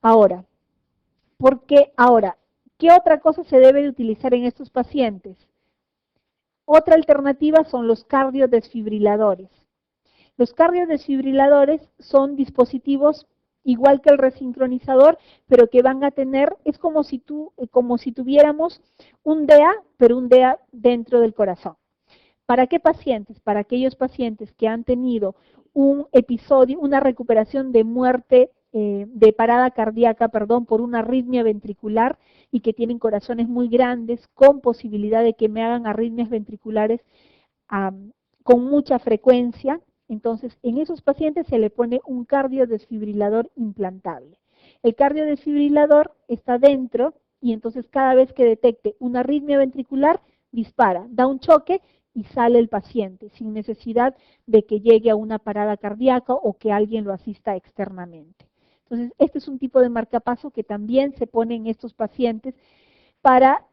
Ahora, ¿qué otra cosa se debe de utilizar en estos pacientes? Otra alternativa son los cardiodesfibriladores. Los cardiodesfibriladores son dispositivos igual que el resincronizador, pero que van a tener, es como si tuviéramos un DEA, pero un DEA dentro del corazón. ¿Para qué pacientes? Para aquellos pacientes que han tenido un episodio, una recuperación de muerte, de parada cardíaca, perdón, por una arritmia ventricular y que tienen corazones muy grandes, con posibilidad de que me hagan arritmias ventriculares con mucha frecuencia. Entonces, en esos pacientes se le pone un cardiodesfibrilador implantable. El cardiodesfibrilador está dentro y entonces cada vez que detecte una arritmia ventricular, dispara, da un choque y sale el paciente, sin necesidad de que llegue a una parada cardíaca o que alguien lo asista externamente. Entonces, este es un tipo de marcapaso que también se pone en estos pacientes para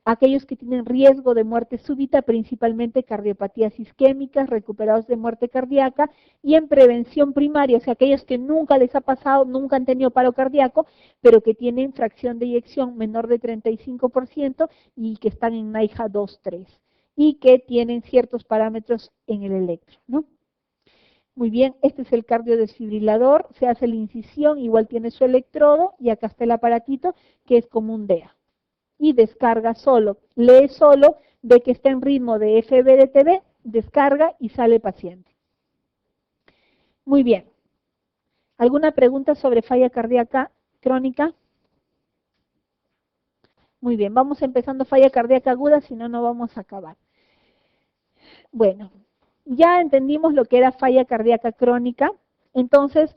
aquellos que tienen riesgo de muerte súbita, principalmente cardiopatías isquémicas, recuperados de muerte cardíaca, y en prevención primaria, o sea, aquellos que nunca les ha pasado, nunca han tenido paro cardíaco, pero que tienen fracción de eyección menor de 35% y que están en NYHA 2-3, y que tienen ciertos parámetros en el electro, ¿no? Muy bien, este es el cardiodesfibrilador, se hace la incisión, igual tiene su electrodo, y acá está el aparatito, que es como un DEA. Y descarga solo, lee solo, ve que está en ritmo de FBDTB, descarga y sale paciente. Muy bien. ¿Alguna pregunta sobre falla cardíaca crónica? Muy bien, vamos empezando falla cardíaca aguda, si no, no vamos a acabar. Bueno, ya entendimos lo que era falla cardíaca crónica, entonces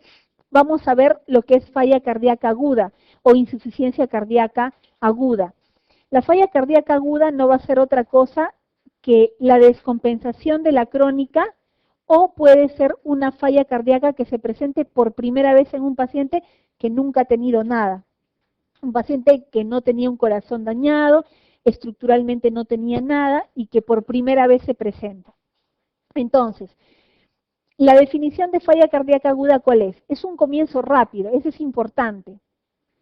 vamos a ver lo que es falla cardíaca aguda o insuficiencia cardíaca aguda. La falla cardíaca aguda no va a ser otra cosa que la descompensación de la crónica, o puede ser una falla cardíaca que se presente por primera vez en un paciente que nunca ha tenido nada. Un paciente que no tenía un corazón dañado, estructuralmente no tenía nada y que por primera vez se presenta. Entonces, la definición de falla cardíaca aguda, ¿cuál es? Es un comienzo rápido, eso es importante.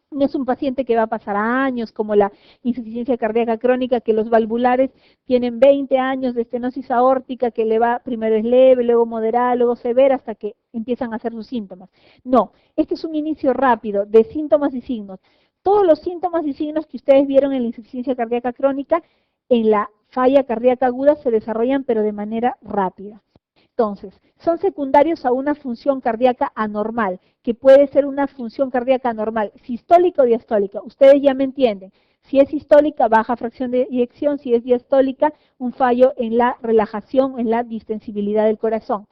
No es un paciente que va a pasar años, como la insuficiencia cardíaca crónica, que los valvulares tienen 20 años de estenosis aórtica, que le va, primero es leve, luego moderada, luego severa, hasta que empiezan a hacer sus síntomas. No, este es un inicio rápido de síntomas y signos. Todos los síntomas y signos que ustedes vieron en la insuficiencia cardíaca crónica, en la falla cardíaca aguda se desarrollan, pero de manera rápida. Entonces, son secundarios a una función cardíaca anormal, que puede ser una función cardíaca anormal, sistólica o diastólica. Ustedes ya me entienden. Si es sistólica, baja fracción de eyección; si es diastólica, un fallo en la relajación, en la distensibilidad del corazón.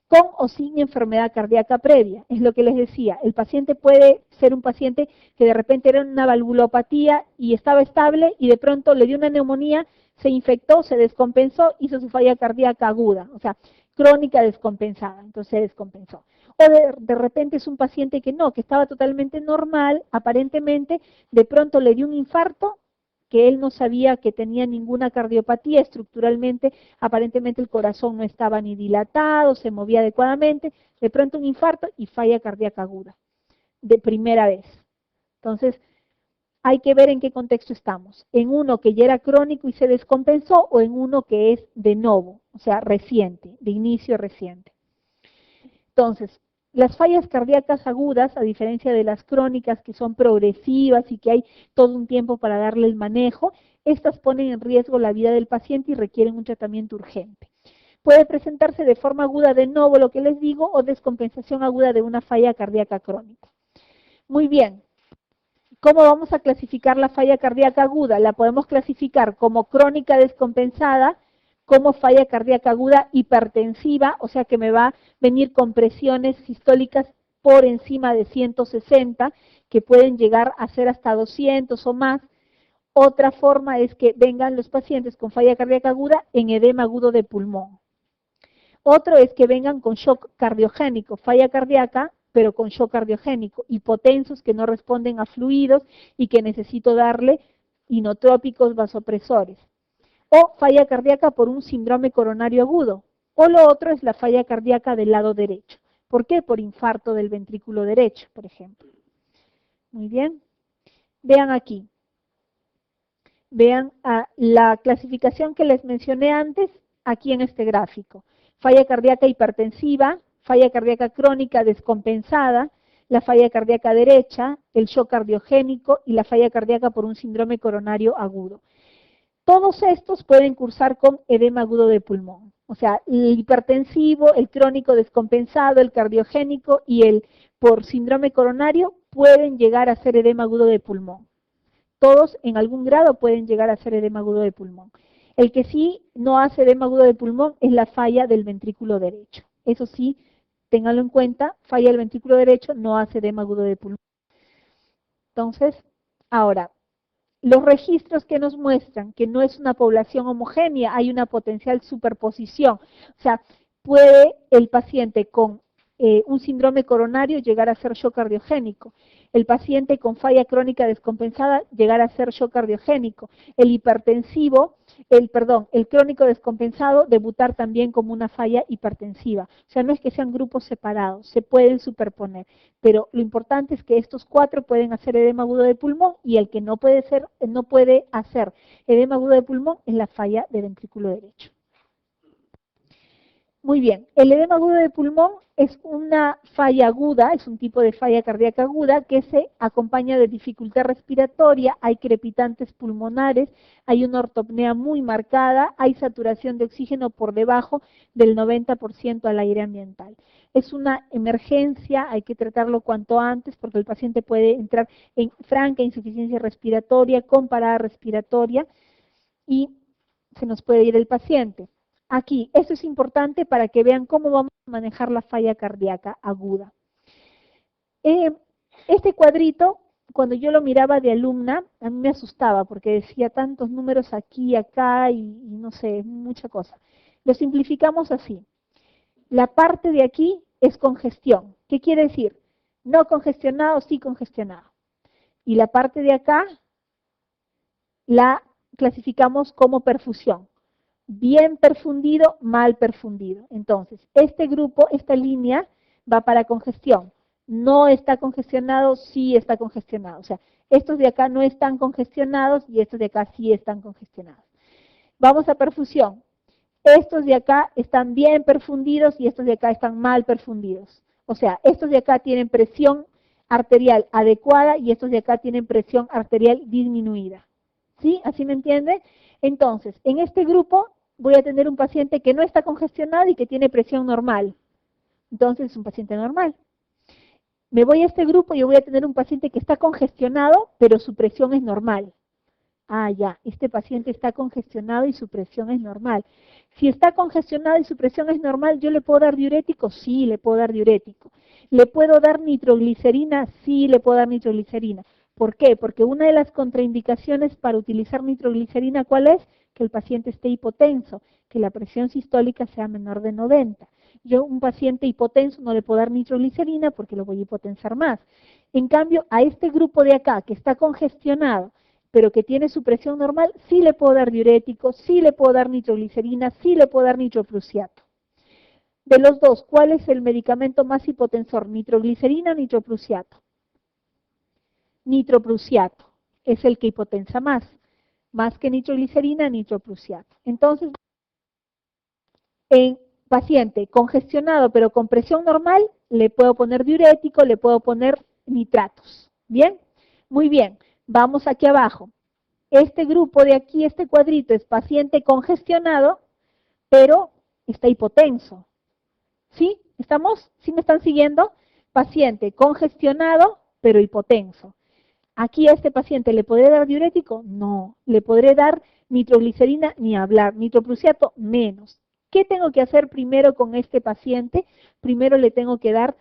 Con o sin enfermedad cardíaca previa. Es lo que les decía. El paciente puede ser un paciente que de repente era una valvulopatía y estaba estable y de pronto le dio una neumonía, se infectó, se descompensó, hizo su falla cardíaca aguda. O sea, crónica descompensada, entonces se descompensó. O de repente es un paciente que no, que estaba totalmente normal, aparentemente, de pronto le dio un infarto, que él no sabía que tenía ninguna cardiopatía, estructuralmente, aparentemente el corazón no estaba ni dilatado, se movía adecuadamente, de pronto un infarto y falla cardíaca aguda, de primera vez. Entonces, hay que ver en qué contexto estamos, en uno que ya era crónico y se descompensó, o en uno que es de novo, o sea, reciente, de inicio reciente. Entonces, las fallas cardíacas agudas, a diferencia de las crónicas que son progresivas y que hay todo un tiempo para darle el manejo, estas ponen en riesgo la vida del paciente y requieren un tratamiento urgente. Puede presentarse de forma aguda de novo, lo que les digo, o descompensación aguda de una falla cardíaca crónica. Muy bien. ¿Cómo vamos a clasificar la falla cardíaca aguda? La podemos clasificar como crónica descompensada, como falla cardíaca aguda hipertensiva, o sea que me va a venir con presiones sistólicas por encima de 160, que pueden llegar a ser hasta 200 o más. Otra forma es que vengan los pacientes con falla cardíaca aguda en edema agudo de pulmón. Otro es que vengan con shock cardiogénico, falla cardíaca, pero con shock cardiogénico, hipotensos que no responden a fluidos y que necesito darle inotrópicos vasopresores. O falla cardíaca por un síndrome coronario agudo. O lo otro es la falla cardíaca del lado derecho. ¿Por qué? Por infarto del ventrículo derecho, por ejemplo. Muy bien. Vean aquí. Vean la clasificación que les mencioné antes, aquí en este gráfico. Falla cardíaca hipertensiva, falla cardíaca crónica descompensada, la falla cardíaca derecha, el shock cardiogénico y la falla cardíaca por un síndrome coronario agudo. Todos estos pueden cursar con edema agudo de pulmón. O sea, el hipertensivo, el crónico descompensado, el cardiogénico y el por síndrome coronario pueden llegar a ser edema agudo de pulmón. Todos en algún grado pueden llegar a ser edema agudo de pulmón. El que sí no hace edema agudo de pulmón es la falla del ventrículo derecho. Eso sí, ténganlo en cuenta, falla del ventrículo derecho no hace edema agudo de pulmón. Entonces, ahora, los registros que nos muestran que no es una población homogénea, hay una potencial superposición. O sea, puede el paciente con un síndrome coronario llegar a ser shock cardiogénico. El paciente con falla crónica descompensada llegar a ser shock cardiogénico. El hipertensivo, el crónico descompensado debutar también como una falla hipertensiva. O sea, no es que sean grupos separados, se pueden superponer. Pero lo importante es que estos 4 pueden hacer edema agudo de pulmón y el que no puede hacer edema agudo de pulmón es la falla de ventrículo derecho. Muy bien, el edema agudo de pulmón es una falla aguda, es un tipo de falla cardíaca aguda que se acompaña de dificultad respiratoria, hay crepitantes pulmonares, hay una ortopnea muy marcada, hay saturación de oxígeno por debajo del 90% al aire ambiental. Es una emergencia, hay que tratarlo cuanto antes porque el paciente puede entrar en franca insuficiencia respiratoria, con parada respiratoria y se nos puede ir el paciente. Aquí, esto es importante para que vean cómo vamos a manejar la falla cardíaca aguda. Este cuadrito, cuando yo lo miraba de alumna, a mí me asustaba porque decía tantos números aquí, acá y no sé, mucha cosa. Lo simplificamos así. La parte de aquí es congestión. ¿Qué quiere decir? No congestionado, sí congestionado. Y la parte de acá la clasificamos como perfusión. Bien perfundido, mal perfundido. Entonces, este grupo, esta línea, va para congestión. No está congestionado, sí está congestionado. O sea, estos de acá no están congestionados y estos de acá sí están congestionados. Vamos a perfusión. Estos de acá están bien perfundidos y estos de acá están mal perfundidos. O sea, estos de acá tienen presión arterial adecuada y estos de acá tienen presión arterial disminuida. ¿Sí? ¿Así me entiende? Entonces, en este grupo voy a tener un paciente que no está congestionado y que tiene presión normal. Entonces es un paciente normal. Me voy a este grupo y yo voy a tener un paciente que está congestionado, pero su presión es normal. Ah, ya, este paciente está congestionado y su presión es normal. Si está congestionado y su presión es normal, ¿yo le puedo dar diurético? Sí, le puedo dar diurético. ¿Le puedo dar nitroglicerina? Sí, le puedo dar nitroglicerina. ¿Por qué? Porque una de las contraindicaciones para utilizar nitroglicerina, ¿cuál es? Que el paciente esté hipotenso, que la presión sistólica sea menor de 90. Yo, un paciente hipotenso, no le puedo dar nitroglicerina porque lo voy a hipotensar más. En cambio, a este grupo de acá, que está congestionado, pero que tiene su presión normal, sí le puedo dar diurético, sí le puedo dar nitroglicerina, sí le puedo dar nitroprusiato. De los dos, ¿cuál es el medicamento más hipotensor? ¿Nitroglicerina o nitroprusiato? Nitroprusiato es el que hipotensa más que nitroglicerina, nitroprusiato. Entonces, en paciente congestionado pero con presión normal, le puedo poner diurético, le puedo poner nitratos. ¿Bien? Muy bien. Vamos aquí abajo. Este grupo de aquí, este cuadrito, es paciente congestionado, pero está hipotenso. ¿Sí? ¿Estamos? ¿Sí me están siguiendo? Paciente congestionado, pero hipotenso. Aquí a este paciente, ¿le podré dar diurético? No. ¿Le podré dar nitroglicerina? Ni hablar. Nitroprusiato, menos. ¿Qué tengo que hacer primero con este paciente? Primero le tengo que dar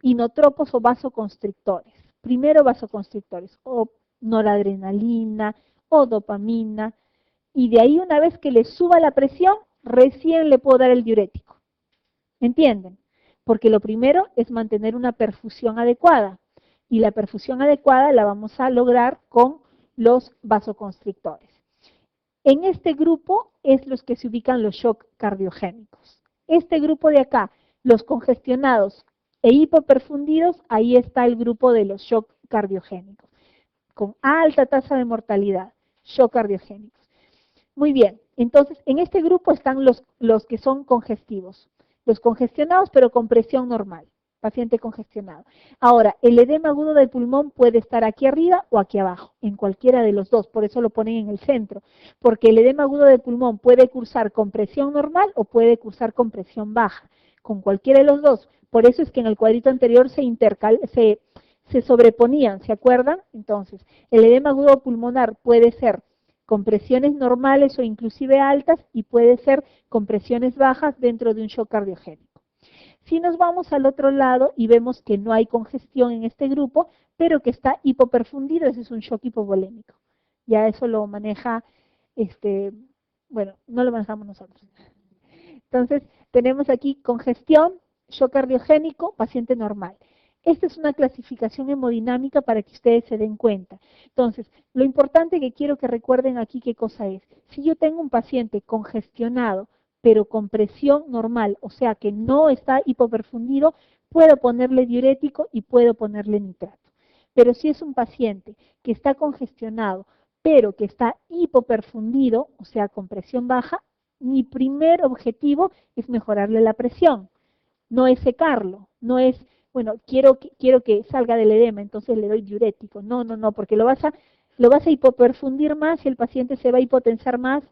inotropos o vasoconstrictores. Primero vasoconstrictores, o noradrenalina, o dopamina, y de ahí una vez que le suba la presión, recién le puedo dar el diurético. ¿Entienden? Porque lo primero es mantener una perfusión adecuada, y la perfusión adecuada la vamos a lograr con los vasoconstrictores. En este grupo es los que se ubican los shock cardiogénicos. Este grupo de acá, los congestionados e hipoperfundidos, ahí está el grupo de los shock cardiogénicos, con alta tasa de mortalidad, shock cardiogénicos. Muy bien, entonces en este grupo están los que son congestivos, los congestionados pero con presión normal, paciente congestionado. Ahora, el edema agudo del pulmón puede estar aquí arriba o aquí abajo, en cualquiera de los dos, por eso lo ponen en el centro, porque el edema agudo del pulmón puede cursar con presión normal o puede cursar con presión baja, con cualquiera de los dos. Por eso es que en el cuadrito anterior se sobreponían, ¿se acuerdan? Entonces, el edema agudo pulmonar puede ser con presiones normales o inclusive altas y puede ser con presiones bajas dentro de un shock cardiogénico. Si nos vamos al otro lado y vemos que no hay congestión en este grupo, pero que está hipoperfundido, ese es un shock hipovolémico. Ya eso lo maneja, bueno, no lo manejamos nosotros. Entonces, tenemos aquí congestión, shock cardiogénico, paciente normal. Esta es una clasificación hemodinámica para que ustedes se den cuenta. Entonces, lo importante que quiero que recuerden aquí qué cosa es. Si yo tengo un paciente congestionado, pero con presión normal, o sea que no está hipoperfundido, puedo ponerle diurético y puedo ponerle nitrato. Pero si es un paciente que está congestionado, pero que está hipoperfundido, o sea con presión baja, mi primer objetivo es mejorarle la presión, no es secarlo, no es, bueno, quiero que salga del edema, entonces le doy diurético. No, porque lo vas a hipoperfundir más y el paciente se va a hipotensar más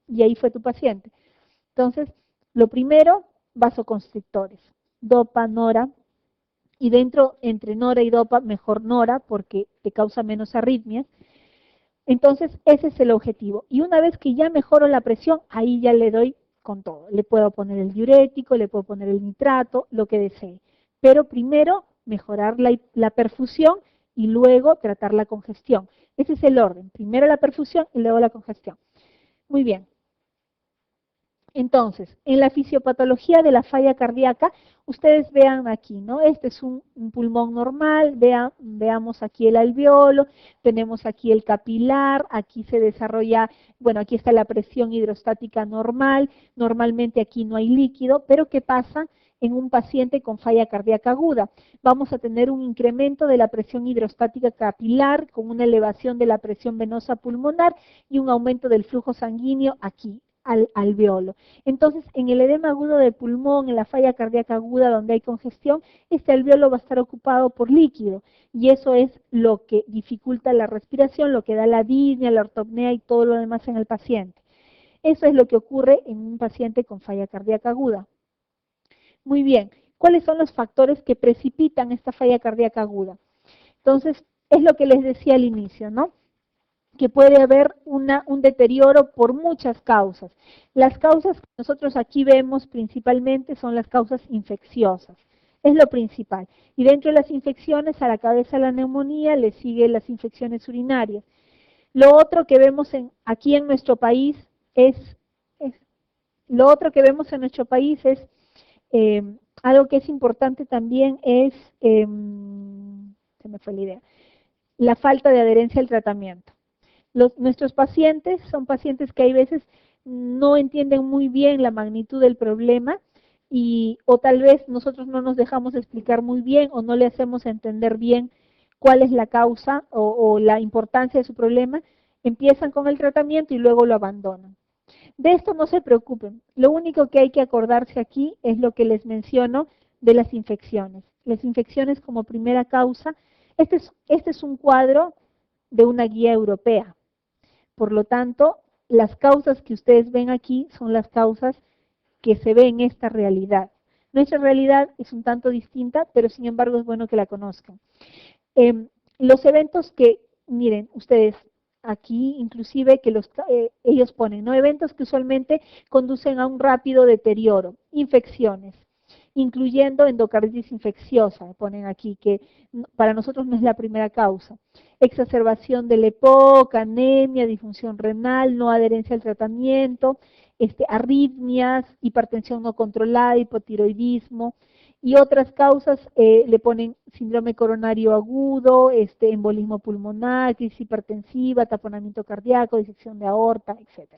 y ahí fue tu paciente. Entonces, lo primero, vasoconstrictores, dopa, nora, y dentro, entre nora y dopa, mejor nora porque te causa menos arritmias. Entonces, ese es el objetivo. Y una vez que ya mejoro la presión, ahí ya le doy con todo. Le puedo poner el diurético, le puedo poner el nitrato, lo que desee. Pero primero, mejorar la perfusión y luego tratar la congestión. Ese es el orden. Primero la perfusión y luego la congestión. Muy bien. Entonces, en la fisiopatología de la falla cardíaca, ustedes vean aquí, ¿no? Este es un pulmón normal, veamos aquí el alveolo, tenemos aquí el capilar, aquí se desarrolla, bueno, aquí está la presión hidrostática normal, normalmente aquí no hay líquido, pero ¿qué pasa en un paciente con falla cardíaca aguda? Vamos a tener un incremento de la presión hidrostática capilar con una elevación de la presión venosa pulmonar y un aumento del flujo sanguíneo aquí, al alveolo. Entonces, en el edema agudo del pulmón, en la falla cardíaca aguda donde hay congestión, este alveolo va a estar ocupado por líquido y eso es lo que dificulta la respiración, lo que da la disnea, la ortopnea y todo lo demás en el paciente. Eso es lo que ocurre en un paciente con falla cardíaca aguda. Muy bien, ¿cuáles son los factores que precipitan esta falla cardíaca aguda? Entonces, es lo que les decía al inicio, ¿no? Que puede haber un deterioro por muchas causas. Las causas que nosotros aquí vemos principalmente son las causas infecciosas, es lo principal. Y dentro de las infecciones, a la cabeza la neumonía, le sigue las infecciones urinarias. Lo otro que vemos aquí en nuestro país es eh, algo que es importante también es, se me fue la idea, la falta de adherencia al tratamiento. Nuestros pacientes son pacientes que hay veces no entienden muy bien la magnitud del problema o tal vez nosotros no nos dejamos explicar muy bien o no le hacemos entender bien cuál es la causa o la importancia de su problema, empiezan con el tratamiento y luego lo abandonan. De esto no se preocupen, lo único que hay que acordarse aquí es lo que les menciono de las infecciones. Las infecciones como primera causa, este es un cuadro de una guía europea. Por lo tanto, las causas que ustedes ven aquí son las causas que se ven en esta realidad. Nuestra realidad es un tanto distinta, pero sin embargo es bueno que la conozcan. Los eventos que, miren, ustedes aquí inclusive que ellos ponen, ¿no? Eventos que usualmente conducen a un rápido deterioro, infecciones, incluyendo endocarditis infecciosa, ponen aquí, que para nosotros no es la primera causa. Exacerbación del EPOC, anemia, disfunción renal, no adherencia al tratamiento, arritmias, hipertensión no controlada, hipotiroidismo, y otras causas le ponen síndrome coronario agudo, embolismo pulmonar, crisis hipertensiva, taponamiento cardíaco, disección de aorta, etc.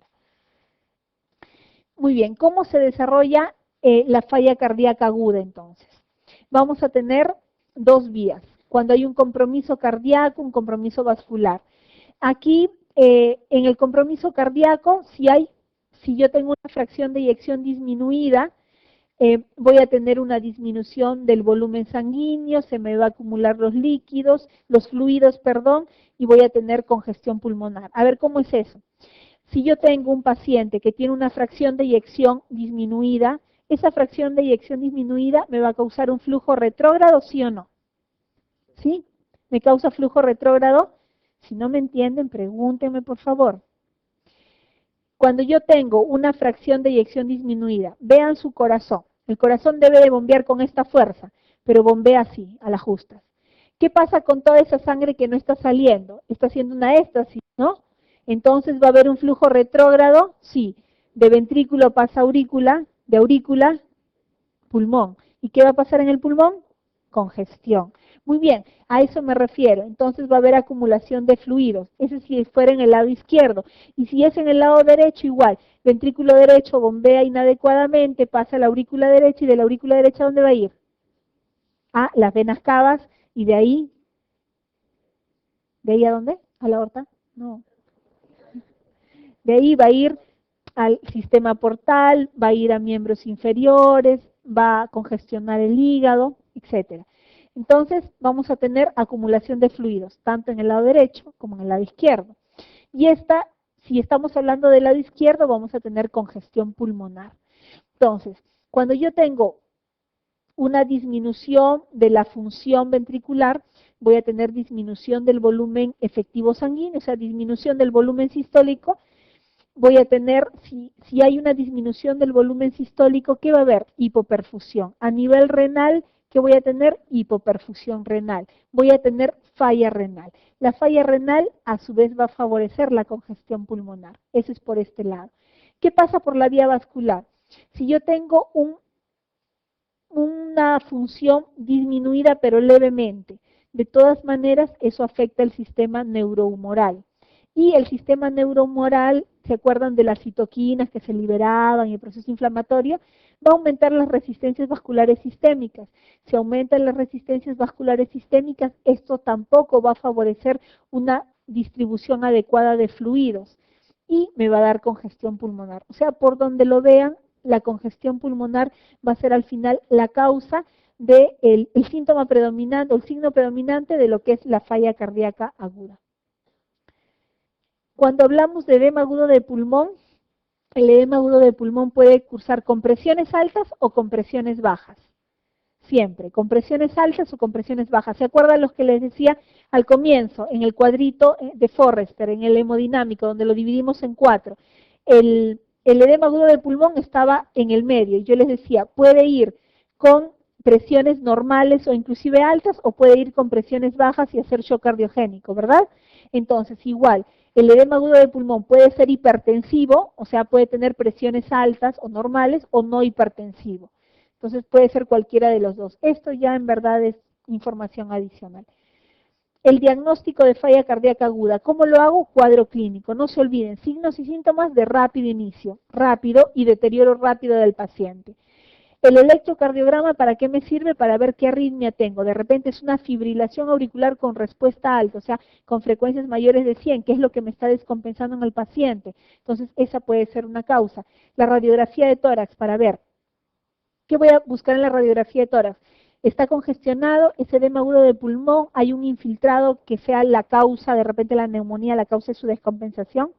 Muy bien, ¿cómo se desarrolla la falla cardíaca aguda entonces? vamos a tener dos vías, cuando hay un compromiso cardíaco, un compromiso vascular. Aquí, en el compromiso cardíaco, si yo tengo una fracción de eyección disminuida, voy a tener una disminución del volumen sanguíneo, se me va a acumular los fluidos, perdón, y voy a tener congestión pulmonar. A ver, ¿cómo es eso? Si yo tengo un paciente que tiene una fracción de eyección disminuida, esa fracción de eyección disminuida me va a causar un flujo retrógrado, ¿sí o no? ¿Sí? ¿Me causa flujo retrógrado? Si no me entienden, pregúntenme por favor. Cuando yo tengo una fracción de eyección disminuida, vean su corazón. El corazón debe de bombear con esta fuerza, pero bombea así, a las justas. ¿Qué pasa con toda esa sangre que no está saliendo? Está haciendo una éstasis, ¿no? Entonces va a haber un flujo retrógrado, sí. De ventrículo pasa a aurícula, de aurícula, pulmón. ¿Y qué va a pasar en el pulmón? Congestión. Muy bien, a eso me refiero. Entonces va a haber acumulación de fluidos. Eso es si fuera en el lado izquierdo. Y si es en el lado derecho, igual. Ventrículo derecho bombea inadecuadamente, pasa a la aurícula derecha, y de la aurícula derecha, ¿dónde va a ir? A las venas cavas, y ¿de ahí a dónde? ¿A la aorta? No. De ahí va a ir al sistema portal, va a ir a miembros inferiores, va a congestionar el hígado, etcétera. Entonces vamos a tener acumulación de fluidos, tanto en el lado derecho como en el lado izquierdo. Y si estamos hablando del lado izquierdo, vamos a tener congestión pulmonar. Entonces, cuando yo tengo una disminución de la función ventricular, voy a tener disminución del volumen efectivo sanguíneo, o sea, disminución del volumen sistólico. Voy a tener, si hay una disminución del volumen sistólico, ¿qué va a haber? Hipoperfusión. A nivel renal, ¿qué voy a tener? Hipoperfusión renal. Voy a tener falla renal. La falla renal, a su vez, va a favorecer la congestión pulmonar. Eso es por este lado. ¿Qué pasa por la vía vascular? Si yo tengo una función disminuida pero levemente, de todas maneras, eso afecta el sistema neurohumoral. Y el sistema neurohumoral, ¿se acuerdan de las citoquinas que se liberaban y el proceso inflamatorio? Va a aumentar las resistencias vasculares sistémicas. Si aumentan las resistencias vasculares sistémicas, esto tampoco va a favorecer una distribución adecuada de fluidos y me va a dar congestión pulmonar. O sea, por donde lo vean, la congestión pulmonar va a ser al final la causa del síntoma predominante, o el signo predominante de lo que es la falla cardíaca aguda. Cuando hablamos de edema agudo de pulmón, el edema agudo de pulmón puede cursar con presiones altas o con presiones bajas. Siempre, con presiones altas o con presiones bajas. ¿Se acuerdan los que les decía al comienzo, en el cuadrito de Forrester, en el hemodinámico, donde lo dividimos en 4? El edema agudo del pulmón estaba en el medio, y yo les decía, puede ir con presiones normales o inclusive altas, o puede ir con presiones bajas y hacer shock cardiogénico, ¿verdad? Entonces, igual, el edema agudo del pulmón puede ser hipertensivo, o sea, puede tener presiones altas o normales, o no hipertensivo. Entonces puede ser cualquiera de los dos. Esto ya en verdad es información adicional. El diagnóstico de falla cardíaca aguda, ¿cómo lo hago? Cuadro clínico. No se olviden, signos y síntomas de rápido inicio, rápido y deterioro rápido del paciente. El electrocardiograma, ¿para qué me sirve? Para ver qué arritmia tengo. De repente es una fibrilación auricular con respuesta alta, o sea, con frecuencias mayores de 100, que es lo que me está descompensando en el paciente. Entonces, esa puede ser una causa. La radiografía de tórax, para ver. ¿Qué voy a buscar en la radiografía de tórax? Está congestionado, es edema agudo de pulmón, hay un infiltrado que sea la causa, de repente la neumonía, la causa de su descompensación.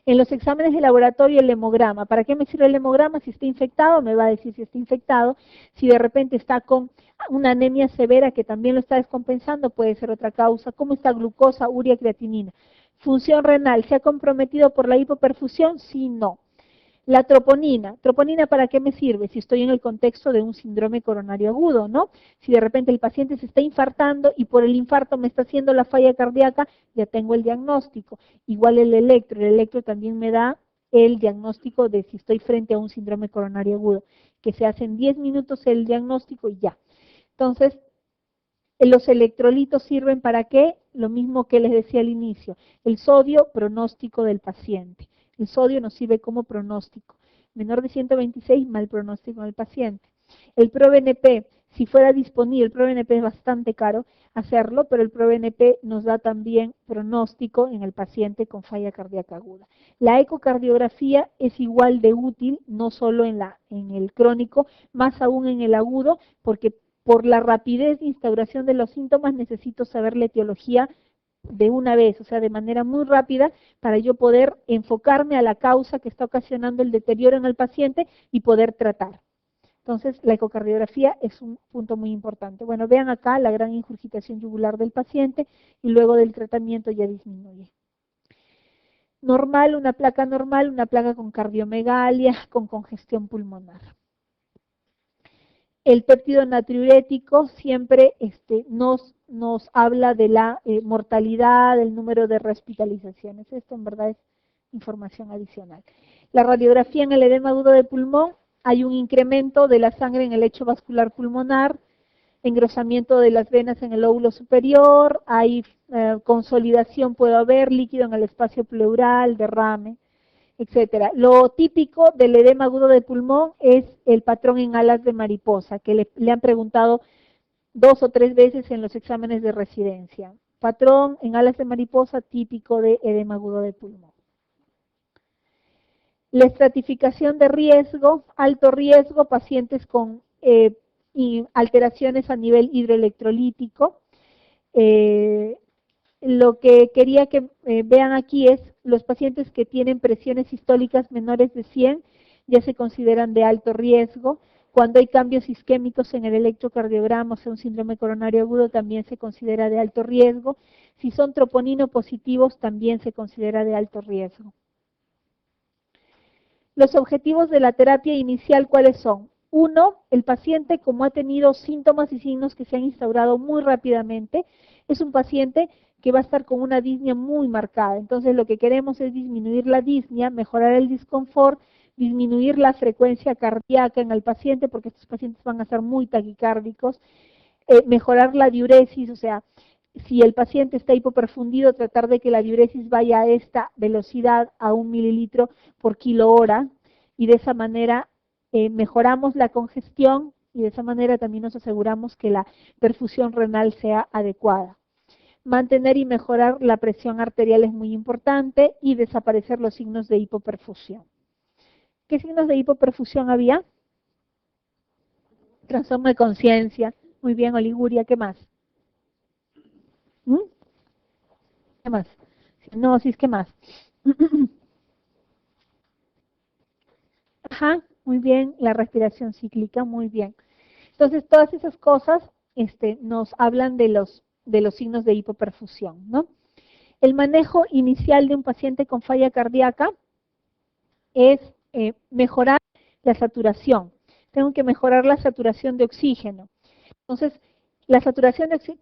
En los exámenes de laboratorio, el hemograma. ¿Para qué me sirve el hemograma? Si está infectado, me va a decir si está infectado. Si de repente está con una anemia severa que también lo está descompensando, puede ser otra causa. ¿Cómo está glucosa, urea, creatinina? Función renal, ¿se ha comprometido por la hipoperfusión? Sí, no. La troponina ¿para qué me sirve? Si estoy en el contexto de un síndrome coronario agudo, ¿no? Si de repente el paciente se está infartando y por el infarto me está haciendo la falla cardíaca, ya tengo el diagnóstico. Igual el electro también me da el diagnóstico de si estoy frente a un síndrome coronario agudo, que se hace en 10 minutos el diagnóstico y ya. Entonces, los electrolitos sirven ¿para qué? Lo mismo que les decía al inicio, el sodio, pronóstico del paciente. El sodio nos sirve como pronóstico. Menor de 126, mal pronóstico del paciente. El ProBNP Si fuera disponible, el ProBNP es bastante caro hacerlo, pero el ProBNP nos da también pronóstico en el paciente con falla cardíaca aguda. La ecocardiografía es igual de útil, no solo en el crónico, más aún en el agudo, porque por la rapidez de instauración de los síntomas necesito saber la etiología de una vez, o sea, de manera muy rápida, para yo poder enfocarme a la causa que está ocasionando el deterioro en el paciente y poder tratar. Entonces, la ecocardiografía es un punto muy importante. Bueno, vean acá la gran ingurgitación yugular del paciente y luego del tratamiento ya disminuye. Normal, una placa con cardiomegalia, con congestión pulmonar. El péptido natriurético siempre nos habla de la mortalidad, del número de rehospitalizaciones. Esto en verdad es información adicional. La radiografía en el edema agudo de pulmón, hay un incremento de la sangre en el lecho vascular pulmonar, engrosamiento de las venas en el lóbulo superior, hay consolidación, puede haber líquido en el espacio pleural, derrame, etcétera. Lo típico del edema agudo de pulmón es el patrón en alas de mariposa, que le han preguntado 2 o 3 veces en los exámenes de residencia. Patrón en alas de mariposa típico de edema agudo de pulmón. La estratificación de riesgo, alto riesgo, pacientes con alteraciones a nivel hidroelectrolítico. Lo que quería que vean aquí es los pacientes que tienen presiones sistólicas menores de 100 ya se consideran de alto riesgo. Cuando hay cambios isquémicos en el electrocardiograma, o sea, un síndrome coronario agudo, también se considera de alto riesgo. Si son troponino positivos, también se considera de alto riesgo. Los objetivos de la terapia inicial, ¿cuáles son? Uno, el paciente, como ha tenido síntomas y signos que se han instaurado muy rápidamente, es un paciente que va a estar con una disnea muy marcada. Entonces, lo que queremos es disminuir la disnea, mejorar el disconfort, disminuir la frecuencia cardíaca en el paciente, porque estos pacientes van a ser muy taquicárdicos, mejorar la diuresis, o sea, si el paciente está hipoperfundido, tratar de que la diuresis vaya a esta velocidad, a 1 mililitro por kilo hora, y de esa manera mejoramos la congestión y de esa manera también nos aseguramos que la perfusión renal sea adecuada. Mantener y mejorar la presión arterial es muy importante y desaparecer los signos de hipoperfusión. ¿Qué signos de hipoperfusión había? Trastorno de conciencia. Muy bien, oliguria, ¿qué más? ¿Qué más? Hipnosis, ¿qué más? Ajá, muy bien, la respiración cíclica, muy bien. Entonces, todas esas cosas nos hablan de los signos de hipoperfusión, ¿no? El manejo inicial de un paciente con falla cardíaca es mejorar la saturación. Tengo que mejorar la saturación de oxígeno. Entonces, la saturación de oxígeno,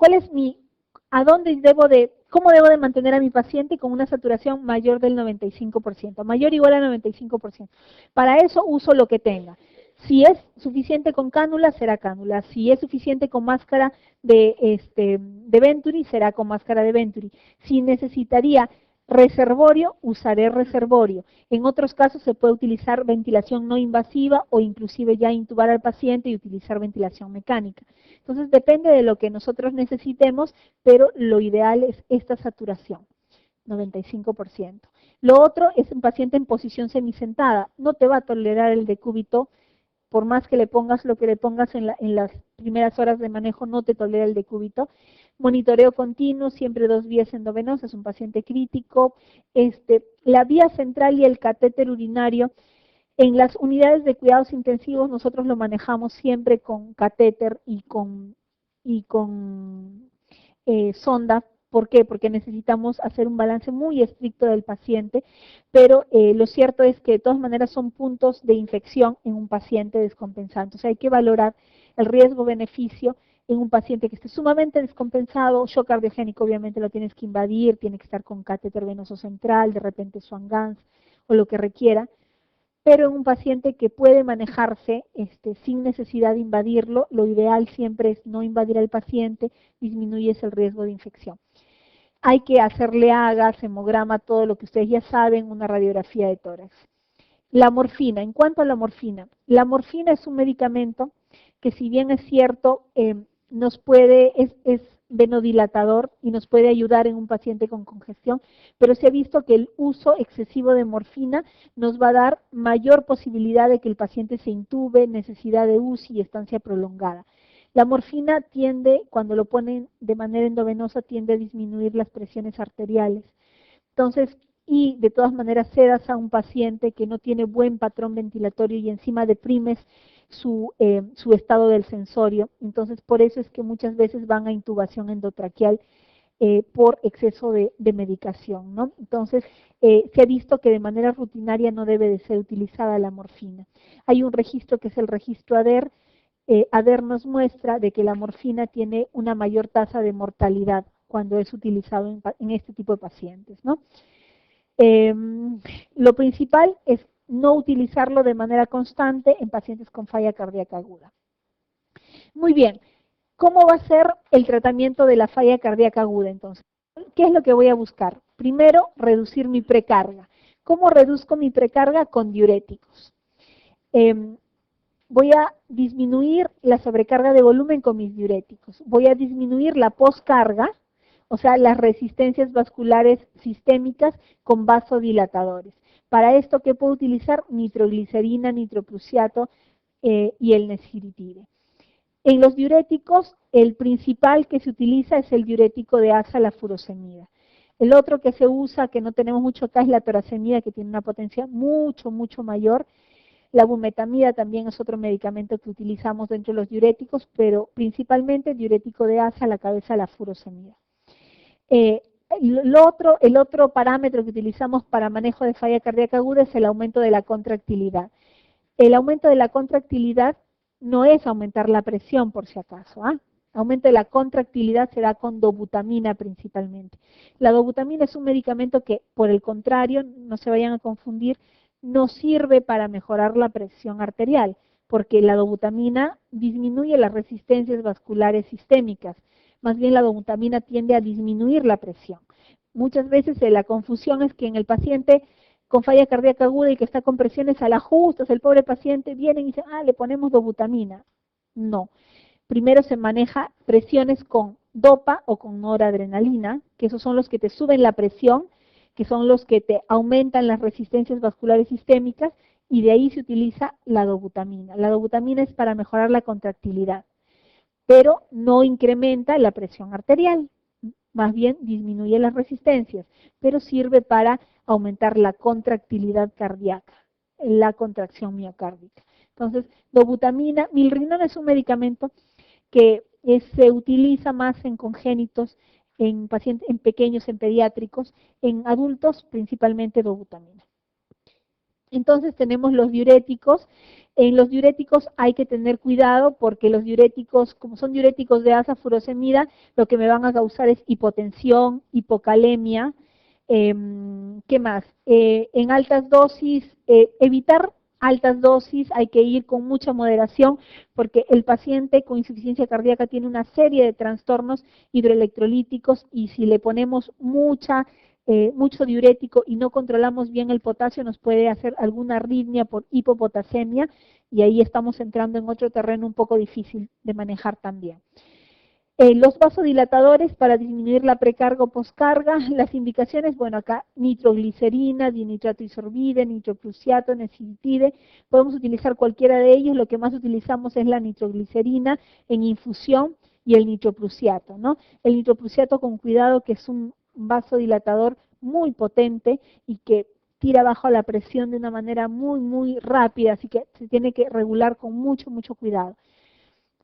cómo debo de mantener a mi paciente con una saturación mayor del 95%, mayor o igual al 95%. Para eso uso lo que tenga. Si es suficiente con cánula, será cánula. Si es suficiente con máscara de Venturi, será con máscara de Venturi. Si necesitaría reservorio, usaré reservorio. En otros casos se puede utilizar ventilación no invasiva o inclusive ya intubar al paciente y utilizar ventilación mecánica. Entonces depende de lo que nosotros necesitemos, pero lo ideal es esta saturación, 95%. Lo otro es un paciente en posición semisentada. No te va a tolerar el decúbito, por más que le pongas lo que le pongas en las primeras horas de manejo, no te tolera el decúbito. Monitoreo continuo, siempre 2 vías endovenosas, un paciente crítico. La vía central y el catéter urinario, en las unidades de cuidados intensivos nosotros lo manejamos siempre con catéter y con sonda. ¿Por qué? Porque necesitamos hacer un balance muy estricto del paciente, pero lo cierto es que de todas maneras son puntos de infección en un paciente descompensado. Entonces hay que valorar el riesgo-beneficio en un paciente que esté sumamente descompensado. Shock cardiogénico obviamente lo tienes que invadir, tiene que estar con catéter venoso central, de repente Swan-Ganz o lo que requiera, pero en un paciente que puede manejarse sin necesidad de invadirlo, lo ideal siempre es no invadir al paciente, disminuyes el riesgo de infección. Hay que hacerle agas, hemograma, todo lo que ustedes ya saben, una radiografía de tórax. La morfina, en cuanto a la morfina es un medicamento que si bien es cierto, es venodilatador y nos puede ayudar en un paciente con congestión, pero se ha visto que el uso excesivo de morfina nos va a dar mayor posibilidad de que el paciente se intube, necesidad de UCI y estancia prolongada. La morfina tiende, cuando lo ponen de manera endovenosa, tiende a disminuir las presiones arteriales. Entonces, y de todas maneras sedas a un paciente que no tiene buen patrón ventilatorio y encima deprimes su estado del sensorio. Entonces, por eso es que muchas veces van a intubación endotraqueal por exceso de medicación, ¿no? Entonces, se ha visto que de manera rutinaria no debe de ser utilizada la morfina. Hay un registro que es el registro ADER. ADER nos muestra de que la morfina tiene una mayor tasa de mortalidad cuando es utilizado en este tipo de pacientes, ¿no? Lo principal es no utilizarlo de manera constante en pacientes con falla cardíaca aguda. Muy bien, ¿cómo va a ser el tratamiento de la falla cardíaca aguda entonces? ¿Qué es lo que voy a buscar? Primero, reducir mi precarga. ¿Cómo reduzco mi precarga? Con diuréticos. Voy a disminuir la sobrecarga de volumen con mis diuréticos. Voy a disminuir la poscarga, o sea, las resistencias vasculares sistémicas con vasodilatadores. Para esto, ¿qué puedo utilizar? Nitroglicerina, nitroprusiato y el nesciritide. En los diuréticos, el principal que se utiliza es el diurético de asa, la furosemida. El otro que se usa, que no tenemos mucho acá, es la toracemida, que tiene una potencia mucho, mucho mayor. La bumetamida también es otro medicamento que utilizamos dentro de los diuréticos, pero principalmente el diurético de asa, la cabeza, la furosemida. El otro parámetro que utilizamos para manejo de falla cardíaca aguda es el aumento de la contractilidad. El aumento de la contractilidad no es aumentar la presión, por si acaso. Aumento de la contractilidad se da con dobutamina principalmente. La dobutamina es un medicamento que, por el contrario, no se vayan a confundir, no sirve para mejorar la presión arterial, porque la dobutamina disminuye las resistencias vasculares sistémicas. Más bien la dobutamina tiende a disminuir la presión. Muchas veces la confusión es que en el paciente con falla cardíaca aguda y que está con presiones a las justas, el pobre paciente viene y dice, le ponemos dobutamina. No. Primero se maneja presiones con dopa o con noradrenalina, que esos son los que te suben la presión, que son los que te aumentan las resistencias vasculares sistémicas, y de ahí se utiliza la dobutamina. La dobutamina es para mejorar la contractilidad, pero no incrementa la presión arterial, más bien disminuye las resistencias, pero sirve para aumentar la contractilidad cardíaca, la contracción miocárdica. Entonces, dobutamina, milrinona es un medicamento que se utiliza más en congénitos, en pacientes, en pequeños, en pediátricos, en adultos principalmente dobutamina. Entonces tenemos los diuréticos. En los diuréticos hay que tener cuidado porque los diuréticos, como son diuréticos de asa, furosemida, lo que me van a causar es hipotensión, hipocalemia. ¿Qué más? En altas dosis, evitar altas dosis, hay que ir con mucha moderación porque el paciente con insuficiencia cardíaca tiene una serie de trastornos hidroelectrolíticos y si le ponemos mucho diurético y no controlamos bien el potasio, nos puede hacer alguna arritmia por hipopotasemia y ahí estamos entrando en otro terreno un poco difícil de manejar también. Los vasodilatadores para disminuir la precarga o poscarga, las indicaciones, bueno, acá nitroglicerina, dinitrato isorbide, nitroprusiato, nesciritide, podemos utilizar cualquiera de ellos, lo que más utilizamos es la nitroglicerina en infusión y el nitroprusiato, ¿no? El nitroprusiato con cuidado, que es un vasodilatador muy potente y que tira bajo la presión de una manera muy, muy rápida, así que se tiene que regular con mucho, mucho cuidado.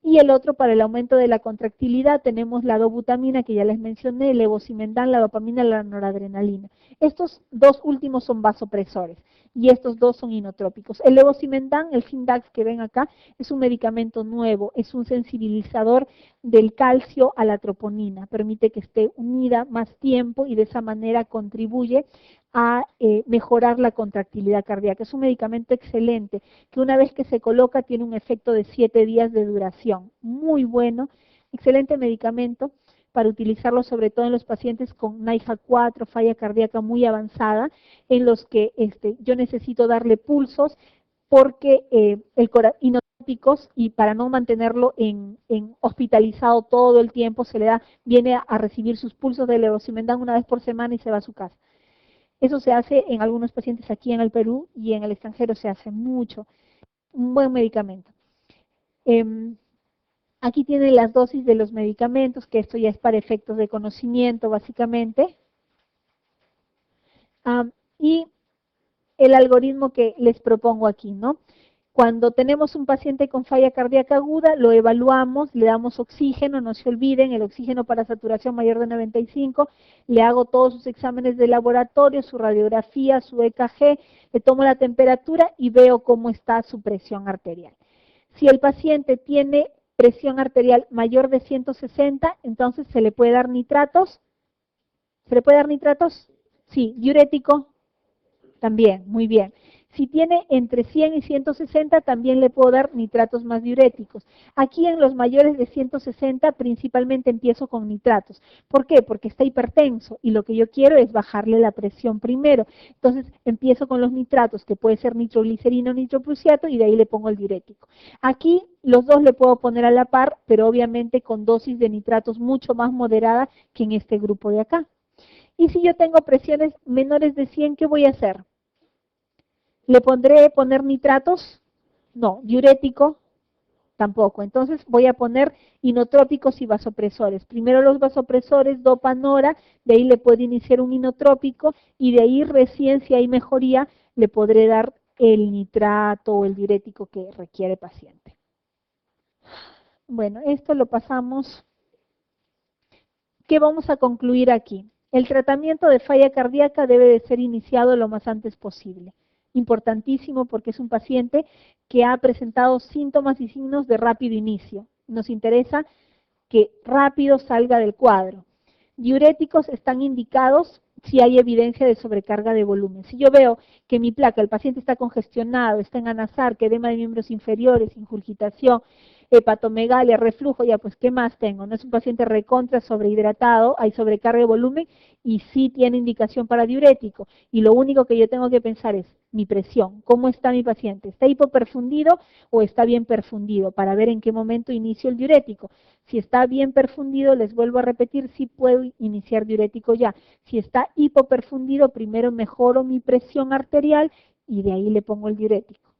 Y el otro, para el aumento de la contractilidad, tenemos la dobutamina, que ya les mencioné, el levosimendan, la dopamina, la noradrenalina. Estos dos últimos son vasopresores y estos dos son inotrópicos. El levosimendan, el Findax que ven acá, es un medicamento nuevo, es un sensibilizador del calcio a la troponina, permite que esté unida más tiempo y de esa manera contribuye a mejorar la contractilidad cardíaca. Es un medicamento excelente, que una vez que se coloca tiene un efecto de 7 días de duración. Muy bueno, excelente medicamento para utilizarlo sobre todo en los pacientes con NYHA 4, falla cardíaca muy avanzada, en los que yo necesito darle pulsos porque y no y para no mantenerlo hospitalizado todo el tiempo, viene a recibir sus pulsos de levosimendan una vez por semana y se va a su casa. Eso se hace en algunos pacientes aquí en el Perú y en el extranjero se hace mucho. Un buen medicamento. Aquí tiene las dosis de los medicamentos, que esto ya es para efectos de conocimiento, básicamente. Y el algoritmo que les propongo aquí, ¿no? Cuando tenemos un paciente con falla cardíaca aguda, lo evaluamos, le damos oxígeno, no se olviden, el oxígeno para saturación mayor de 95, le hago todos sus exámenes de laboratorio, su radiografía, su EKG, le tomo la temperatura y veo cómo está su presión arterial. Si el paciente tiene presión arterial mayor de 160, entonces se le puede dar nitratos. ¿Se le puede dar nitratos? Sí. ¿Diurético? También, muy bien. Si tiene entre 100 y 160, también le puedo dar nitratos más diuréticos. Aquí en los mayores de 160, principalmente empiezo con nitratos. ¿Por qué? Porque está hipertenso y lo que yo quiero es bajarle la presión primero. Entonces, empiezo con los nitratos, que puede ser nitroglicerina o nitroprusiato, y de ahí le pongo el diurético. Aquí los dos le puedo poner a la par, pero obviamente con dosis de nitratos mucho más moderada que en este grupo de acá. Y si yo tengo presiones menores de 100, ¿qué voy a hacer? ¿Le pondré poner nitratos? No. ¿Diurético? Tampoco. Entonces voy a poner inotrópicos y vasopresores. Primero los vasopresores, dopa-nora, de ahí le puedo iniciar un inotrópico y de ahí recién, si hay mejoría, le podré dar el nitrato o el diurético que requiere el paciente. Bueno, esto lo pasamos. ¿Qué vamos a concluir aquí? El tratamiento de falla cardíaca debe de ser iniciado lo más antes posible. Importantísimo porque es un paciente que ha presentado síntomas y signos de rápido inicio. Nos interesa que rápido salga del cuadro. Diuréticos están indicados si hay evidencia de sobrecarga de volumen. Si yo veo que mi placa, el paciente está congestionado, está en anasarca, edema de miembros inferiores, ingurgitación, hepatomegalia, reflujo, ya pues, ¿qué más tengo? No es un paciente recontra sobrehidratado, hay sobrecarga de volumen y sí tiene indicación para diurético. Y lo único que yo tengo que pensar es mi presión, ¿cómo está mi paciente? ¿Está hipoperfundido o está bien perfundido? Para ver en qué momento inicio el diurético. Si está bien perfundido, les vuelvo a repetir, sí puedo iniciar diurético ya. Si está hipoperfundido, primero mejoro mi presión arterial y de ahí le pongo el diurético.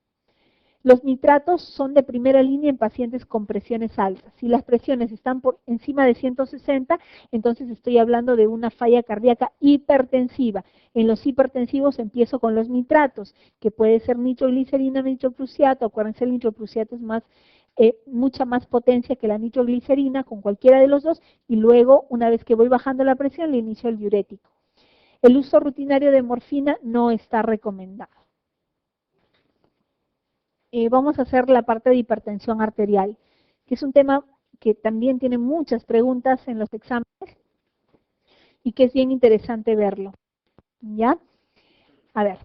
Los nitratos son de primera línea en pacientes con presiones altas. Si las presiones están por encima de 160, entonces estoy hablando de una falla cardíaca hipertensiva. En los hipertensivos empiezo con los nitratos, que puede ser nitroglicerina, nitroprusiato. Acuérdense, el nitroprusiato es mucha más potencia que la nitroglicerina, con cualquiera de los dos, y luego, una vez que voy bajando la presión, le inicio el diurético. El uso rutinario de morfina no está recomendado. Vamos a hacer la parte de hipertensión arterial, que es un tema que también tiene muchas preguntas en los exámenes y que es bien interesante verlo. ¿Ya? A ver.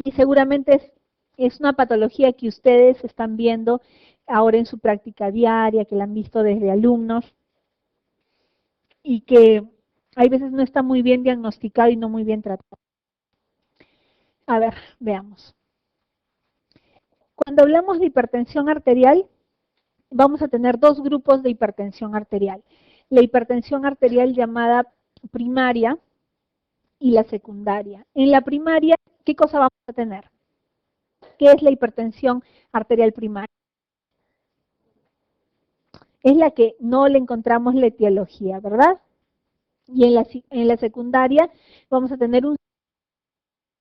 Y seguramente es una patología que ustedes están viendo ahora en su práctica diaria, que la han visto desde alumnos y que hay veces no está muy bien diagnosticado y no muy bien tratado. A ver, veamos. Cuando hablamos de hipertensión arterial, vamos a tener dos grupos de hipertensión arterial. La hipertensión arterial llamada primaria y la secundaria. En la primaria, ¿qué cosa vamos a tener? ¿Qué es la hipertensión arterial primaria? Es la que no le encontramos la etiología, ¿verdad? Y en la secundaria vamos a tener unas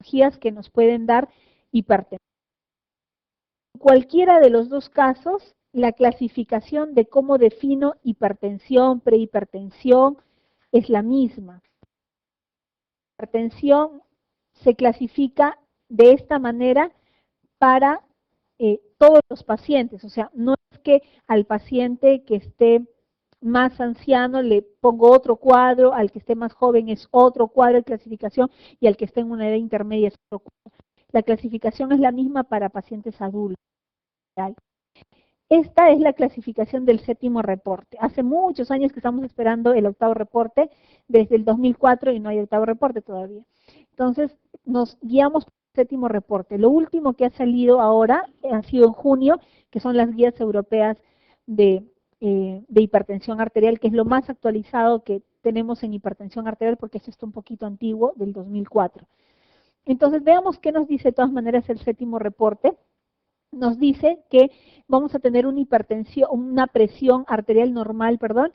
etiologías que nos pueden dar hipertensión. En cualquiera de los dos casos, la clasificación de cómo defino hipertensión, prehipertensión, es la misma. La hipertensión se clasifica de esta manera para todos los pacientes, o sea, no es que al paciente que esté más anciano le pongo otro cuadro, al que esté más joven es otro cuadro de clasificación y al que esté en una edad intermedia es otro cuadro. La clasificación es la misma para pacientes adultos. Esta es la clasificación del séptimo reporte. Hace muchos años que estamos esperando el octavo reporte, desde el 2004 y no hay octavo reporte todavía. Entonces, nos guiamos por séptimo reporte. Lo último que ha salido ahora ha sido en junio, que son las guías europeas de hipertensión arterial, que es lo más actualizado que tenemos en hipertensión arterial, porque esto está un poquito antiguo, del 2004. Entonces, veamos qué nos dice de todas maneras el séptimo reporte. Nos dice que vamos a tener una hipertensión, una presión arterial normal, perdón,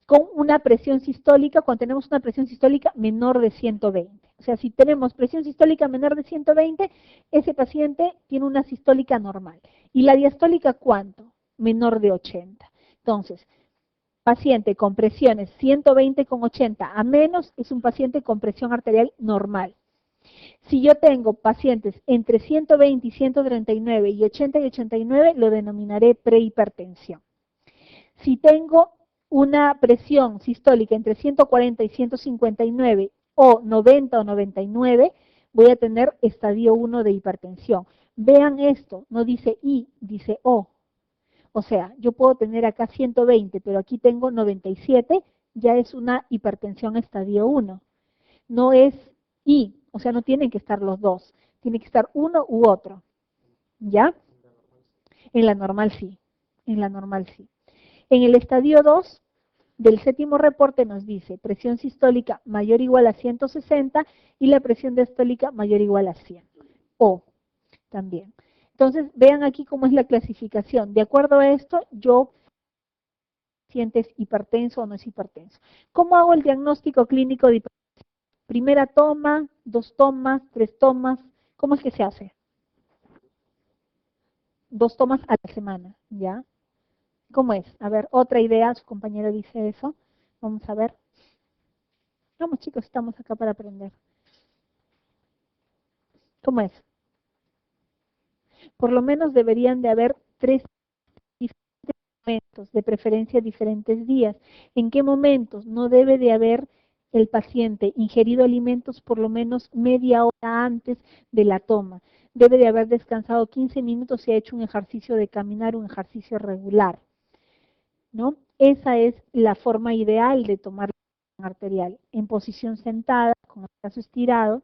con una presión sistólica, cuando tenemos una presión sistólica menor de 120. O sea, si tenemos presión sistólica menor de 120, ese paciente tiene una sistólica normal. ¿Y la diastólica cuánto? Menor de 80. Entonces, paciente con presiones 120 con 80 a menos es un paciente con presión arterial normal. Si yo tengo pacientes entre 120 y 139 y 80 y 89, lo denominaré prehipertensión. Si tengo una presión sistólica entre 140 y 159 o 90 o 99, voy a tener estadio 1 de hipertensión. Vean esto, no dice I, dice O. O sea, yo puedo tener acá 120, pero aquí tengo 97, ya es una hipertensión estadio 1. No es I, o sea, no tienen que estar los dos, tiene que estar uno u otro. ¿Ya? En la normal sí, en la normal sí. En el estadio 2 del séptimo reporte nos dice presión sistólica mayor o igual a 160 y la presión diastólica mayor o igual a 100. O también. Entonces, vean aquí cómo es la clasificación. De acuerdo a esto, yo siento es hipertenso o no es hipertenso. ¿Cómo hago el diagnóstico clínico de hipertensión? Primera toma, 2 tomas, 3 tomas. ¿Cómo es que se hace? 2 tomas a la semana, ¿ya? ¿Cómo es? A ver, otra idea, su compañero dice eso. Vamos a ver. Vamos chicos, estamos acá para aprender. ¿Cómo es? Por lo menos deberían de haber 3 diferentes momentos, de preferencia diferentes días. ¿En qué momentos? No debe de haber el paciente ingerido alimentos por lo menos media hora antes de la toma. Debe de haber descansado 15 minutos y ha hecho un ejercicio de caminar, un ejercicio regular, ¿no? Esa es la forma ideal de tomar la presión arterial, en posición sentada, con el brazo estirado,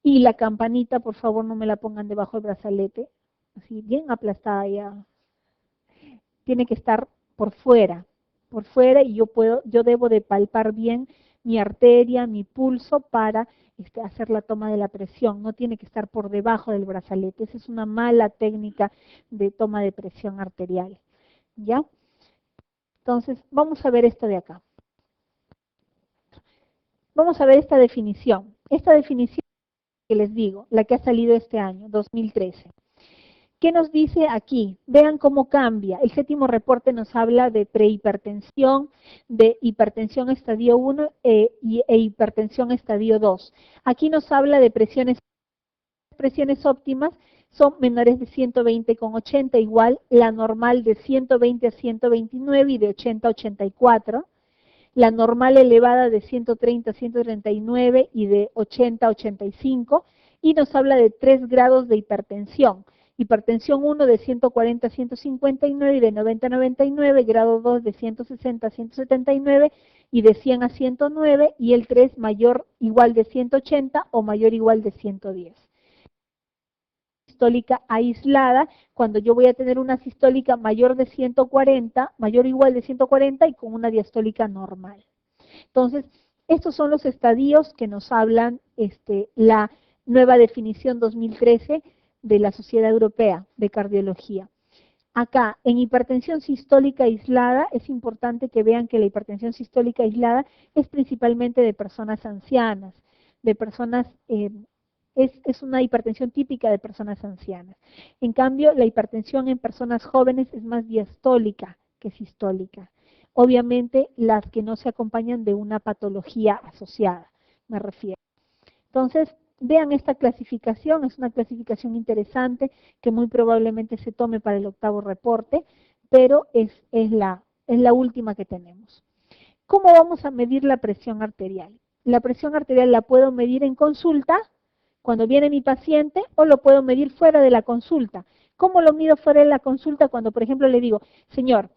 y la campanita, por favor, no me la pongan debajo del brazalete, así bien aplastada ya. Tiene que estar por fuera, y yo debo de palpar bien mi arteria, mi pulso para hacer la toma de la presión. No tiene que estar por debajo del brazalete. Esa es una mala técnica de toma de presión arterial. ¿Ya? Entonces, vamos a ver esto de acá. Vamos a ver esta definición. Esta definición que les digo, la que ha salido este año, 2013. ¿Qué nos dice aquí? Vean cómo cambia. El séptimo reporte nos habla de prehipertensión, de hipertensión estadio 1 e hipertensión estadio 2. Aquí nos habla de presiones óptimas, son menores de 120,80, igual la normal de 120 a 129 y de 80 a 84. La normal elevada de 130 a 139 y de 80 a 85, y nos habla de 3 grados de hipertensión. Hipertensión 1 de 140 a 159 y de 90 a 99, grado 2 de 160 a 179 y de 100 a 109, y el 3 mayor igual de 180 o mayor igual de 110. Sistólica aislada, cuando yo voy a tener una sistólica mayor de 140, mayor o igual de 140 y con una diastólica normal. Entonces, estos son los estadios que nos hablan la nueva definición 2013 de la Sociedad Europea de Cardiología. Acá, en hipertensión sistólica aislada, es importante que vean que la hipertensión sistólica aislada es principalmente de personas ancianas, de personas es una hipertensión típica de personas ancianas. En cambio, la hipertensión en personas jóvenes es más diastólica que sistólica. Obviamente, las que no se acompañan de una patología asociada, me refiero. Entonces, vean esta clasificación, es una clasificación interesante que muy probablemente se tome para el octavo reporte, pero es la última que tenemos. ¿Cómo vamos a medir la presión arterial? La presión arterial la puedo medir en consulta, cuando viene mi paciente, o lo puedo medir fuera de la consulta. ¿Cómo lo mido fuera de la consulta? Cuando, por ejemplo, le digo, señor,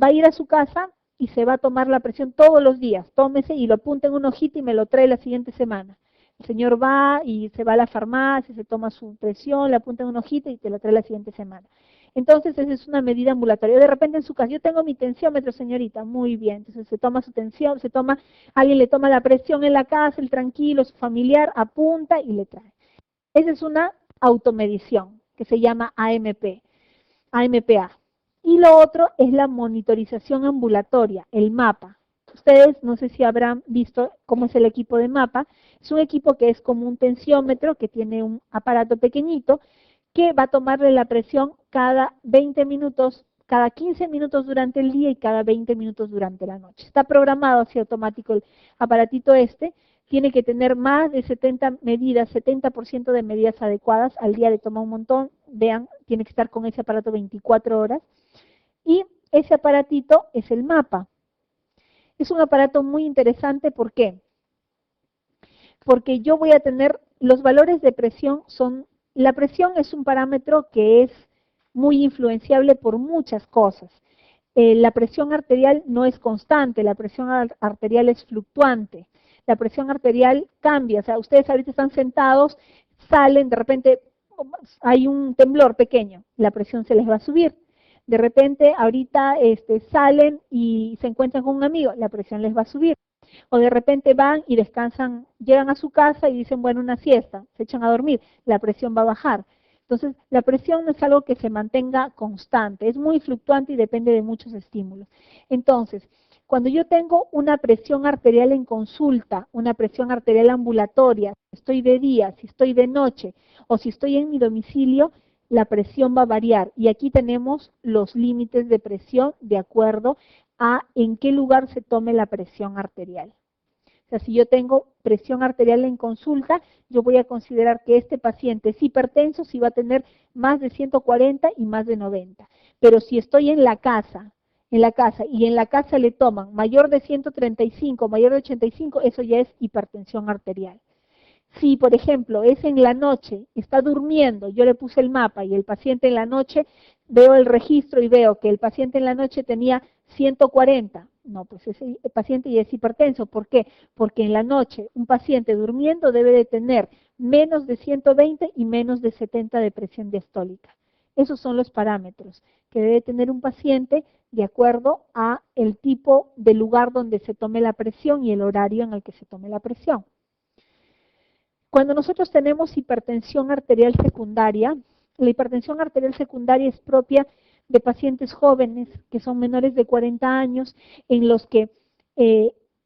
va a ir a su casa y se va a tomar la presión todos los días, tómese y lo apunta en una hojita y me lo trae la siguiente semana. El señor va y se va a la farmacia, se toma su presión, le apunta en una hojita y te la trae la siguiente semana. Entonces, esa es una medida ambulatoria. De repente en su casa, yo tengo mi tensiómetro, señorita, muy bien. Entonces se toma su tensión, alguien le toma la presión en la casa, el tranquilo, su familiar, apunta y le trae. Esa es una automedición que se llama AMPA. Y lo otro es la monitorización ambulatoria, el MAPA. Ustedes no sé si habrán visto cómo es el equipo de MAPA. Es un equipo que es como un tensiómetro, que tiene un aparato pequeñito, que va a tomarle la presión cada 20 minutos, cada 15 minutos durante el día y cada 20 minutos durante la noche. Está programado así automático el aparatito este. Tiene que tener más de 70 medidas, 70% de medidas adecuadas. Al día le toma un montón. Vean, tiene que estar con ese aparato 24 horas. Y ese aparatito es el MAPA. Es un aparato muy interesante, ¿por qué? Porque yo voy a tener, los valores de presión son, la presión es un parámetro que es muy influenciable por muchas cosas. La presión arterial no es constante, la presión arterial es fluctuante. La presión arterial cambia, o sea, ustedes ahorita están sentados, salen, de repente hay un temblor pequeño, la presión se les va a subir. De repente ahorita salen y se encuentran con un amigo, la presión les va a subir. O de repente van y descansan, llegan a su casa y dicen, bueno, una siesta, se echan a dormir, la presión va a bajar. Entonces, la presión no es algo que se mantenga constante, es muy fluctuante y depende de muchos estímulos. Entonces, cuando yo tengo una presión arterial en consulta, una presión arterial ambulatoria, si estoy de día, si estoy de noche o si estoy en mi domicilio, la presión va a variar. Y aquí tenemos los límites de presión de acuerdo a en qué lugar se tome la presión arterial. O sea, si yo tengo presión arterial en consulta, yo voy a considerar que este paciente es hipertenso si va a tener más de 140 y más de 90. Pero si estoy en la casa y en la casa le toman mayor de 135, mayor de 85, eso ya es hipertensión arterial. Si, por ejemplo, es en la noche, está durmiendo, yo le puse el mapa y el paciente en la noche, veo el registro y veo que el paciente en la noche tenía 140. No, pues ese paciente ya es hipertenso. ¿Por qué? Porque en la noche un paciente durmiendo debe de tener menos de 120 y menos de 70 de presión diastólica. Esos son los parámetros que debe tener un paciente de acuerdo a el tipo de lugar donde se tome la presión y el horario en el que se tome la presión. Cuando nosotros tenemos hipertensión arterial secundaria, la hipertensión arterial secundaria es propia de pacientes jóvenes que son menores de 40 años, en los que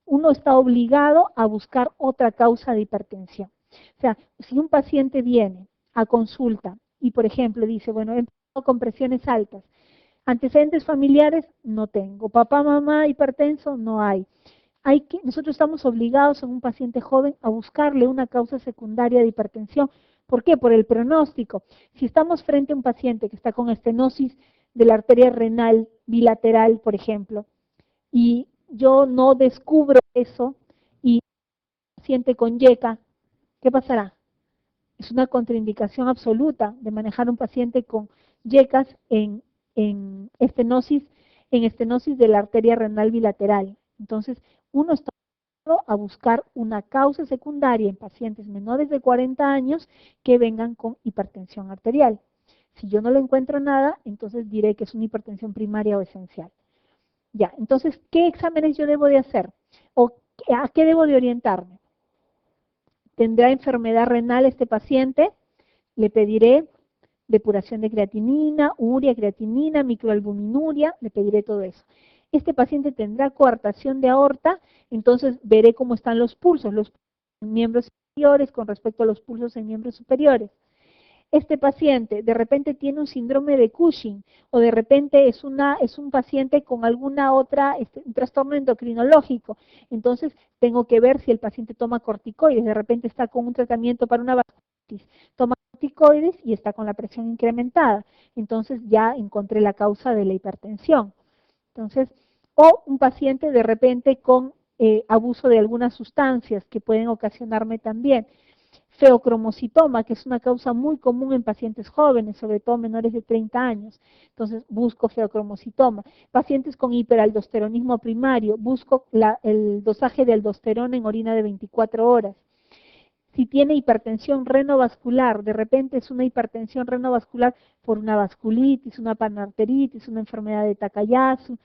uno está obligado a buscar otra causa de hipertensión. O sea, si un paciente viene a consulta y, por ejemplo, dice, bueno, he empezado con presiones altas, antecedentes familiares no tengo, papá, mamá, hipertenso no hay. Nosotros estamos obligados en un paciente joven a buscarle una causa secundaria de hipertensión. ¿Por qué? Por el pronóstico. Si estamos frente a un paciente que está con estenosis de la arteria renal bilateral, por ejemplo, y yo no descubro eso y el paciente con YECA, ¿qué pasará? Es una contraindicación absoluta de manejar un paciente con YECAS en estenosis de la arteria renal bilateral. Entonces, uno está a buscar una causa secundaria en pacientes menores de 40 años que vengan con hipertensión arterial. Si yo no le encuentro nada, entonces diré que es una hipertensión primaria o esencial. Ya, entonces, ¿qué exámenes yo debo de hacer? ¿O a qué debo de orientarme? ¿Tendrá enfermedad renal este paciente? Le pediré depuración de creatinina, urea, creatinina, microalbuminuria, le pediré todo eso. Este paciente tendrá coartación de aorta, entonces veré cómo están los pulsos en miembros inferiores con respecto a los pulsos en miembros superiores. Este paciente de repente tiene un síndrome de Cushing o de repente es un paciente con alguna otra, un trastorno endocrinológico. Entonces tengo que ver si el paciente toma corticoides, de repente está con un tratamiento para una vasculitis, toma corticoides y está con la presión incrementada. Entonces ya encontré la causa de la hipertensión. Entonces, o un paciente de repente con abuso de algunas sustancias que pueden ocasionarme también feocromocitoma, que es una causa muy común en pacientes jóvenes, sobre todo menores de 30 años. Entonces, busco feocromocitoma. Pacientes con hiperaldosteronismo primario, busco el dosaje de aldosterona en orina de 24 horas. Si tiene hipertensión renovascular, de repente es una hipertensión renovascular por una vasculitis, una panarteritis, una enfermedad de Takayasu,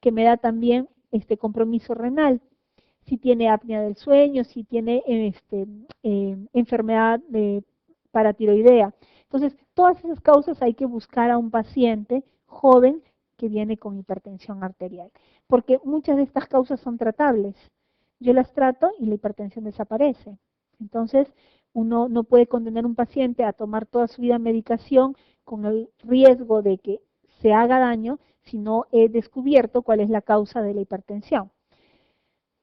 que me da también compromiso renal. Si tiene apnea del sueño, si tiene enfermedad paratiroidea. Entonces, todas esas causas hay que buscar a un paciente joven que viene con hipertensión arterial, porque muchas de estas causas son tratables. Yo las trato y la hipertensión desaparece. Entonces, uno no puede condenar a un paciente a tomar toda su vida medicación con el riesgo de que se haga daño si no he descubierto cuál es la causa de la hipertensión.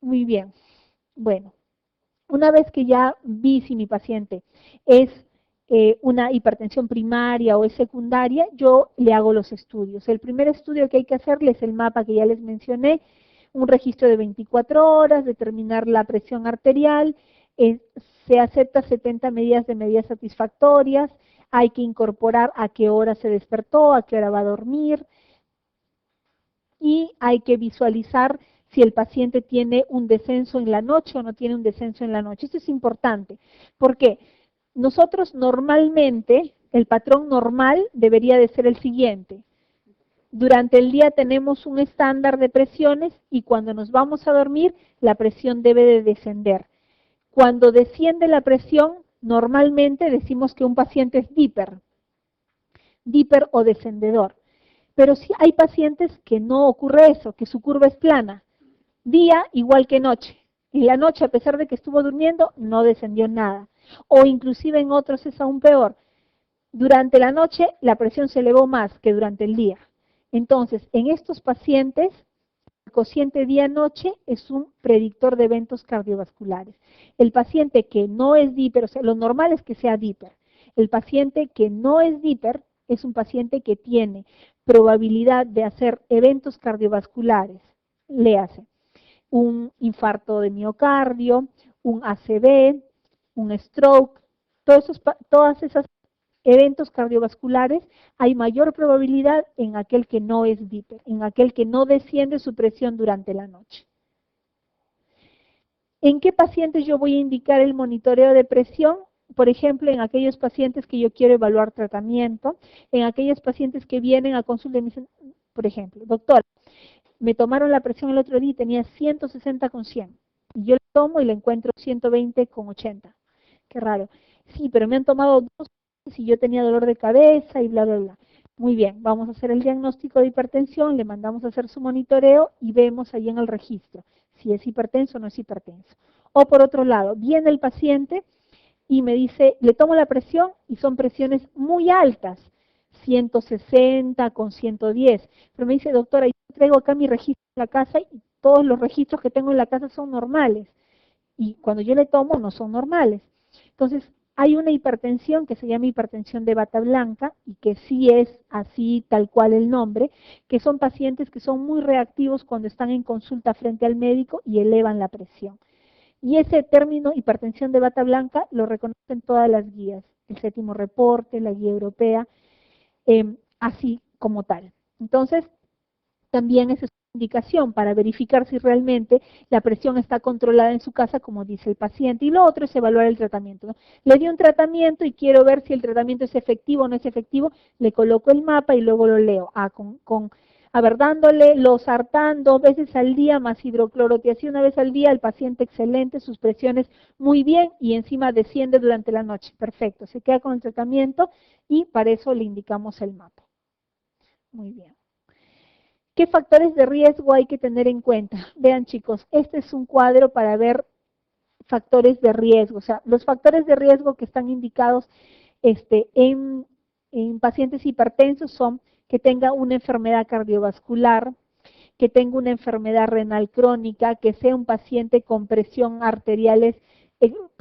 Muy bien. Bueno, una vez que ya vi si mi paciente es una hipertensión primaria o es secundaria, yo le hago los estudios. El primer estudio que hay que hacerle es el mapa que ya les mencioné, un registro de 24 horas, determinar la presión arterial, se acepta 70 medidas de medidas satisfactorias, hay que incorporar a qué hora se despertó, a qué hora va a dormir, y hay que visualizar si el paciente tiene un descenso en la noche o no tiene un descenso en la noche. Esto es importante, porque nosotros normalmente, el patrón normal debería de ser el siguiente. Durante el día tenemos un estándar de presiones y cuando nos vamos a dormir, la presión debe de descender. Cuando desciende la presión, normalmente decimos que un paciente es diper o descendedor. Pero sí hay pacientes que no ocurre eso, que su curva es plana. Día igual que noche. En la noche, a pesar de que estuvo durmiendo, no descendió nada. O inclusive en otros es aún peor. Durante la noche la presión se elevó más que durante el día. Entonces, en estos pacientes, el cociente día-noche es un predictor de eventos cardiovasculares. El paciente que no es diper, o sea, lo normal es que sea diper. El paciente que no es diper es un paciente que tiene probabilidad de hacer eventos cardiovasculares, léase, un infarto de miocardio, un ACV, un stroke, todas esas eventos cardiovasculares, hay mayor probabilidad en aquel que no es diper, en aquel que no desciende su presión durante la noche. ¿En qué pacientes yo voy a indicar el monitoreo de presión? Por ejemplo, en aquellos pacientes que yo quiero evaluar tratamiento, en aquellos pacientes que vienen a consulta y me dicen, por ejemplo, doctor, me tomaron la presión el otro día y tenía 160/100. Y yo la tomo y la encuentro 120/80. Qué raro. Sí, pero me han tomado 2 veces y yo tenía dolor de cabeza y bla, bla, bla. Muy bien, vamos a hacer el diagnóstico de hipertensión, le mandamos a hacer su monitoreo y vemos ahí en el registro si es hipertenso o no es hipertenso. O por otro lado, viene el paciente y me dice, le tomo la presión y son presiones muy altas, 160/110. Pero me dice, doctora, yo traigo acá mi registro en la casa y todos los registros que tengo en la casa son normales. Y cuando yo le tomo no son normales. Entonces, hay una hipertensión que se llama hipertensión de bata blanca y que sí es así tal cual el nombre, que son pacientes que son muy reactivos cuando están en consulta frente al médico y elevan la presión. Y ese término, hipertensión de bata blanca, lo reconocen todas las guías, el séptimo reporte, la guía europea, así como tal. Entonces, también esa es una indicación para verificar si realmente la presión está controlada en su casa, como dice el paciente. Y lo otro es evaluar el tratamiento, ¿no? Le di un tratamiento y quiero ver si el tratamiento es efectivo o no es efectivo, le coloco el mapa y luego lo leo. A ver, dándole losartán 2 veces al día más hidroclorotiazida 1 vez al día, el paciente excelente, sus presiones muy bien y encima desciende durante la noche. Perfecto, se queda con el tratamiento y para eso le indicamos el mapa. Muy bien. ¿Qué factores de riesgo hay que tener en cuenta? Vean chicos, este es un cuadro para ver factores de riesgo, o sea, los factores de riesgo que están indicados en pacientes hipertensos son que tenga una enfermedad cardiovascular, que tenga una enfermedad renal crónica, que sea un paciente con presión arteriales,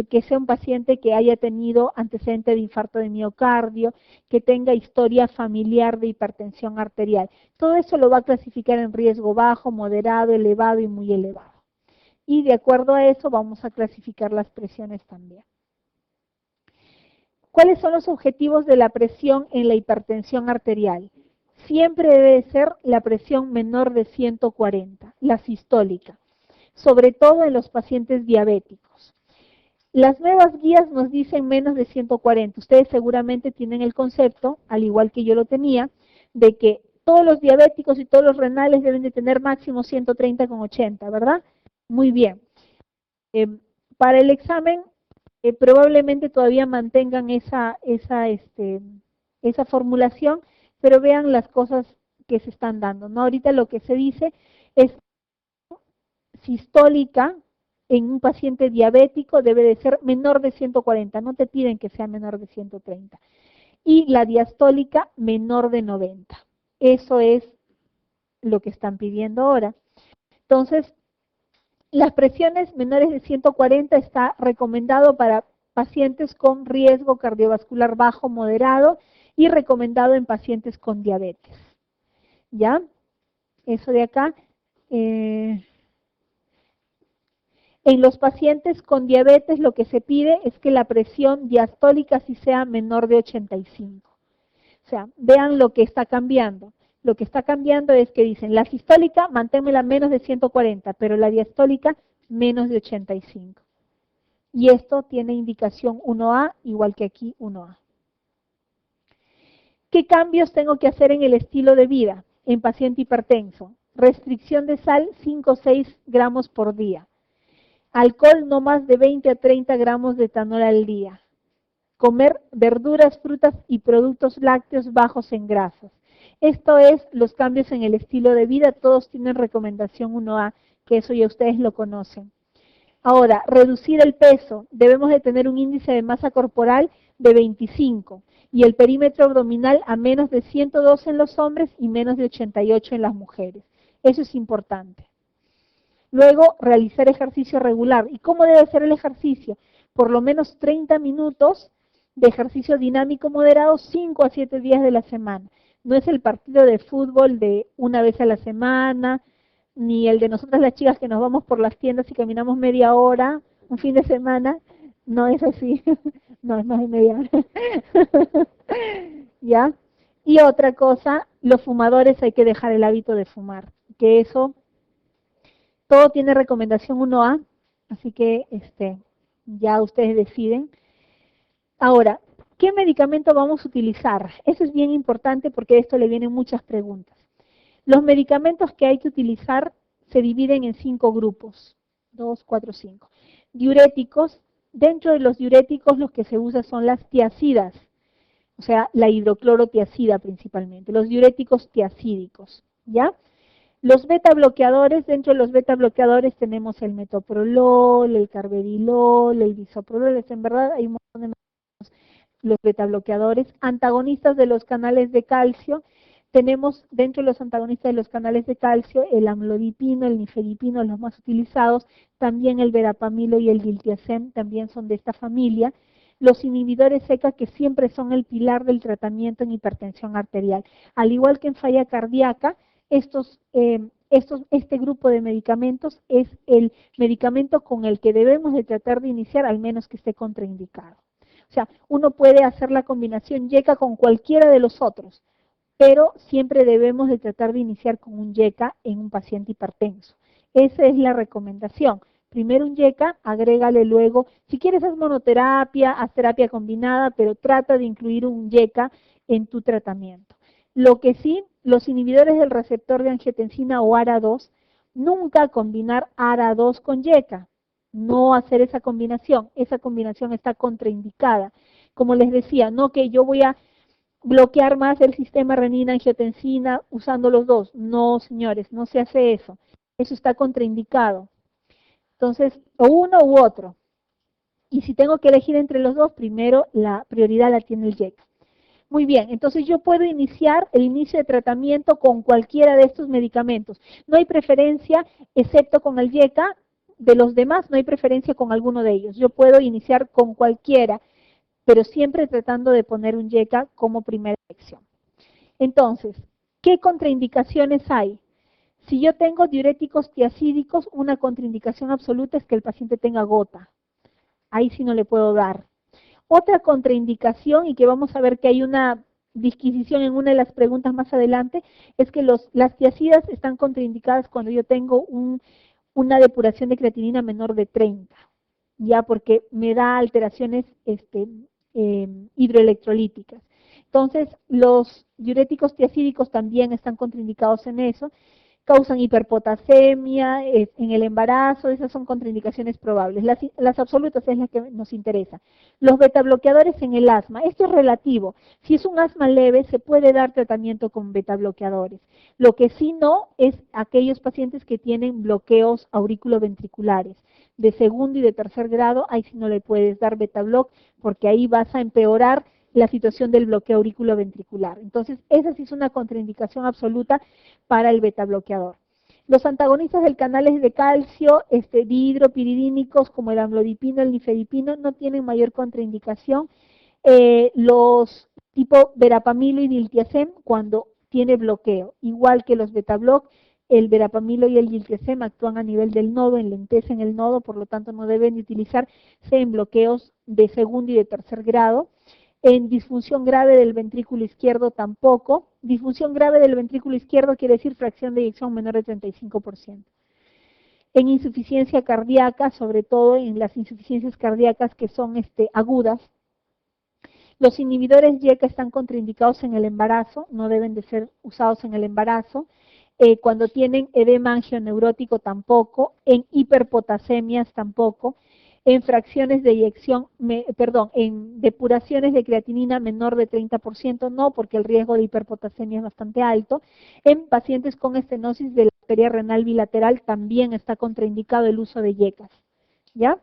que sea un paciente que haya tenido antecedente de infarto de miocardio, que tenga historia familiar de hipertensión arterial. Todo eso lo va a clasificar en riesgo bajo, moderado, elevado y muy elevado. Y de acuerdo a eso vamos a clasificar las presiones también. ¿Cuáles son los objetivos de la presión en la hipertensión arterial? Siempre debe ser la presión menor de 140, la sistólica, sobre todo en los pacientes diabéticos. Las nuevas guías nos dicen menos de 140. Ustedes seguramente tienen el concepto, al igual que yo lo tenía, de que todos los diabéticos y todos los renales deben de tener máximo 130,80, ¿verdad? Muy bien. Eh, para el examen, probablemente todavía mantengan esa formulación, pero vean las cosas que se están dando, ¿no? Ahorita lo que se dice es sistólica en un paciente diabético debe de ser menor de 140, no te piden que sea menor de 130. Y la diastólica menor de 90. Eso es lo que están pidiendo ahora. Entonces, las presiones menores de 140 está recomendado para pacientes con riesgo cardiovascular bajo, moderado y recomendado en pacientes con diabetes. ¿Ya? Eso de acá. En los pacientes con diabetes lo que se pide es que la presión diastólica sí sea menor de 85. O sea, vean lo que está cambiando. Lo que está cambiando es que dicen, la sistólica manténmela menos de 140, pero la diastólica menos de 85. Y esto tiene indicación 1A, igual que aquí 1A. ¿Qué cambios tengo que hacer en el estilo de vida en paciente hipertenso? Restricción de sal 5 o 6 gramos por día. Alcohol no más de 20 a 30 gramos de etanol al día. Comer verduras, frutas y productos lácteos bajos en grasas. Esto es los cambios en el estilo de vida, todos tienen recomendación 1A, que eso ya ustedes lo conocen. Ahora, reducir el peso, debemos de tener un índice de masa corporal de 25 y el perímetro abdominal a menos de 112 en los hombres y menos de 88 en las mujeres. Eso es importante. Luego, realizar ejercicio regular. ¿Y cómo debe ser el ejercicio? Por lo menos 30 minutos de ejercicio dinámico moderado 5 a 7 días de la semana. No es el partido de fútbol de una vez a la semana, ni el de nosotras las chicas que nos vamos por las tiendas y caminamos media hora, un fin de semana. No es así, no es más de media hora. ¿Ya? Y otra cosa, los fumadores hay que dejar el hábito de fumar, que eso, todo tiene recomendación 1A, así que ya ustedes deciden. Ahora, ¿qué medicamento vamos a utilizar? Eso es bien importante porque de esto le vienen muchas preguntas. Los medicamentos que hay que utilizar se dividen en 5 grupos, 2, 4, 5. Diuréticos, dentro de los diuréticos los que se usan son las tiacidas, o sea, la hidroclorotiacida principalmente, los diuréticos tiacídicos, ¿ya? Los beta bloqueadores, dentro de los beta bloqueadores tenemos el metoprolol, el carvedilol, el bisoprolol, en verdad hay un montón de los beta bloqueadores, antagonistas de los canales de calcio. Tenemos dentro de los antagonistas de los canales de calcio el amlodipino, el nifedipino, los más utilizados, también el verapamilo y el diltiazem también son de esta familia. Los inhibidores SECA que siempre son el pilar del tratamiento en hipertensión arterial. Al igual que en falla cardíaca, este grupo de medicamentos es el medicamento con el que debemos de tratar de iniciar, al menos que esté contraindicado. O sea, uno puede hacer la combinación YECA con cualquiera de los otros, pero siempre debemos de tratar de iniciar con un YECA en un paciente hipertenso. Esa es la recomendación. Primero un YECA, agrégale luego, si quieres haz monoterapia, haz terapia combinada, pero trata de incluir un YECA en tu tratamiento. Lo que sí, los inhibidores del receptor de angiotensina o ARA2, nunca combinar ARA2 con YECA, no hacer esa combinación está contraindicada. Como les decía, no que yo voy a bloquear más el sistema renina-angiotensina usando los dos. No, señores, no se hace eso. Eso está contraindicado. Entonces, o uno u otro. Y si tengo que elegir entre los dos, primero la prioridad la tiene el YECA. Muy bien, entonces yo puedo iniciar el inicio de tratamiento con cualquiera de estos medicamentos. No hay preferencia, excepto con el YECA, de los demás no hay preferencia con alguno de ellos. Yo puedo iniciar con cualquiera, pero siempre tratando de poner un YECA como primera elección. Entonces, ¿qué contraindicaciones hay? Si yo tengo diuréticos tiacídicos, una contraindicación absoluta es que el paciente tenga gota. Ahí sí no le puedo dar. Otra contraindicación, y que vamos a ver que hay una disquisición en una de las preguntas más adelante, es que las tiacidas están contraindicadas cuando yo tengo una depuración de creatinina menor de 30. ya porque me da alteraciones hidroelectrolíticas. Entonces, los diuréticos tiacídicos también están contraindicados en eso, causan hiperpotasemia en el embarazo, esas son contraindicaciones probables. Las absolutas es la que nos interesa. Los betabloqueadores en el asma, esto es relativo. Si es un asma leve, se puede dar tratamiento con betabloqueadores. Lo que sí no es aquellos pacientes que tienen bloqueos auriculoventriculares de segundo y de tercer grado, ahí sí no le puedes dar betabloc porque ahí vas a empeorar la situación del bloqueo auriculoventricular. Entonces, esa sí es una contraindicación absoluta para el betabloqueador. Los antagonistas del canales de calcio, dihidropiridínicos como el amlodipino, el nifedipino, no tienen mayor contraindicación. Los tipo verapamilo y diltiazem cuando tiene bloqueo, igual que los betabloc, el verapamilo y el diltiazem actúan a nivel del nodo, enlentecen el nodo, por lo tanto no deben de utilizarse en bloqueos de segundo y de tercer grado. En disfunción grave del ventrículo izquierdo tampoco. Disfunción grave del ventrículo izquierdo quiere decir fracción de eyección menor de 35%. En insuficiencia cardíaca, sobre todo en las insuficiencias cardíacas que son agudas, los inhibidores YECA están contraindicados en el embarazo, no deben de ser usados en el embarazo. Cuando tienen edema angioneurótico tampoco, en hiperpotasemias tampoco, en fracciones de eyección, en depuraciones de creatinina menor de 30% no, porque el riesgo de hiperpotasemia es bastante alto. En pacientes con estenosis de la arteria renal bilateral también está contraindicado el uso de YECAS, ¿ya?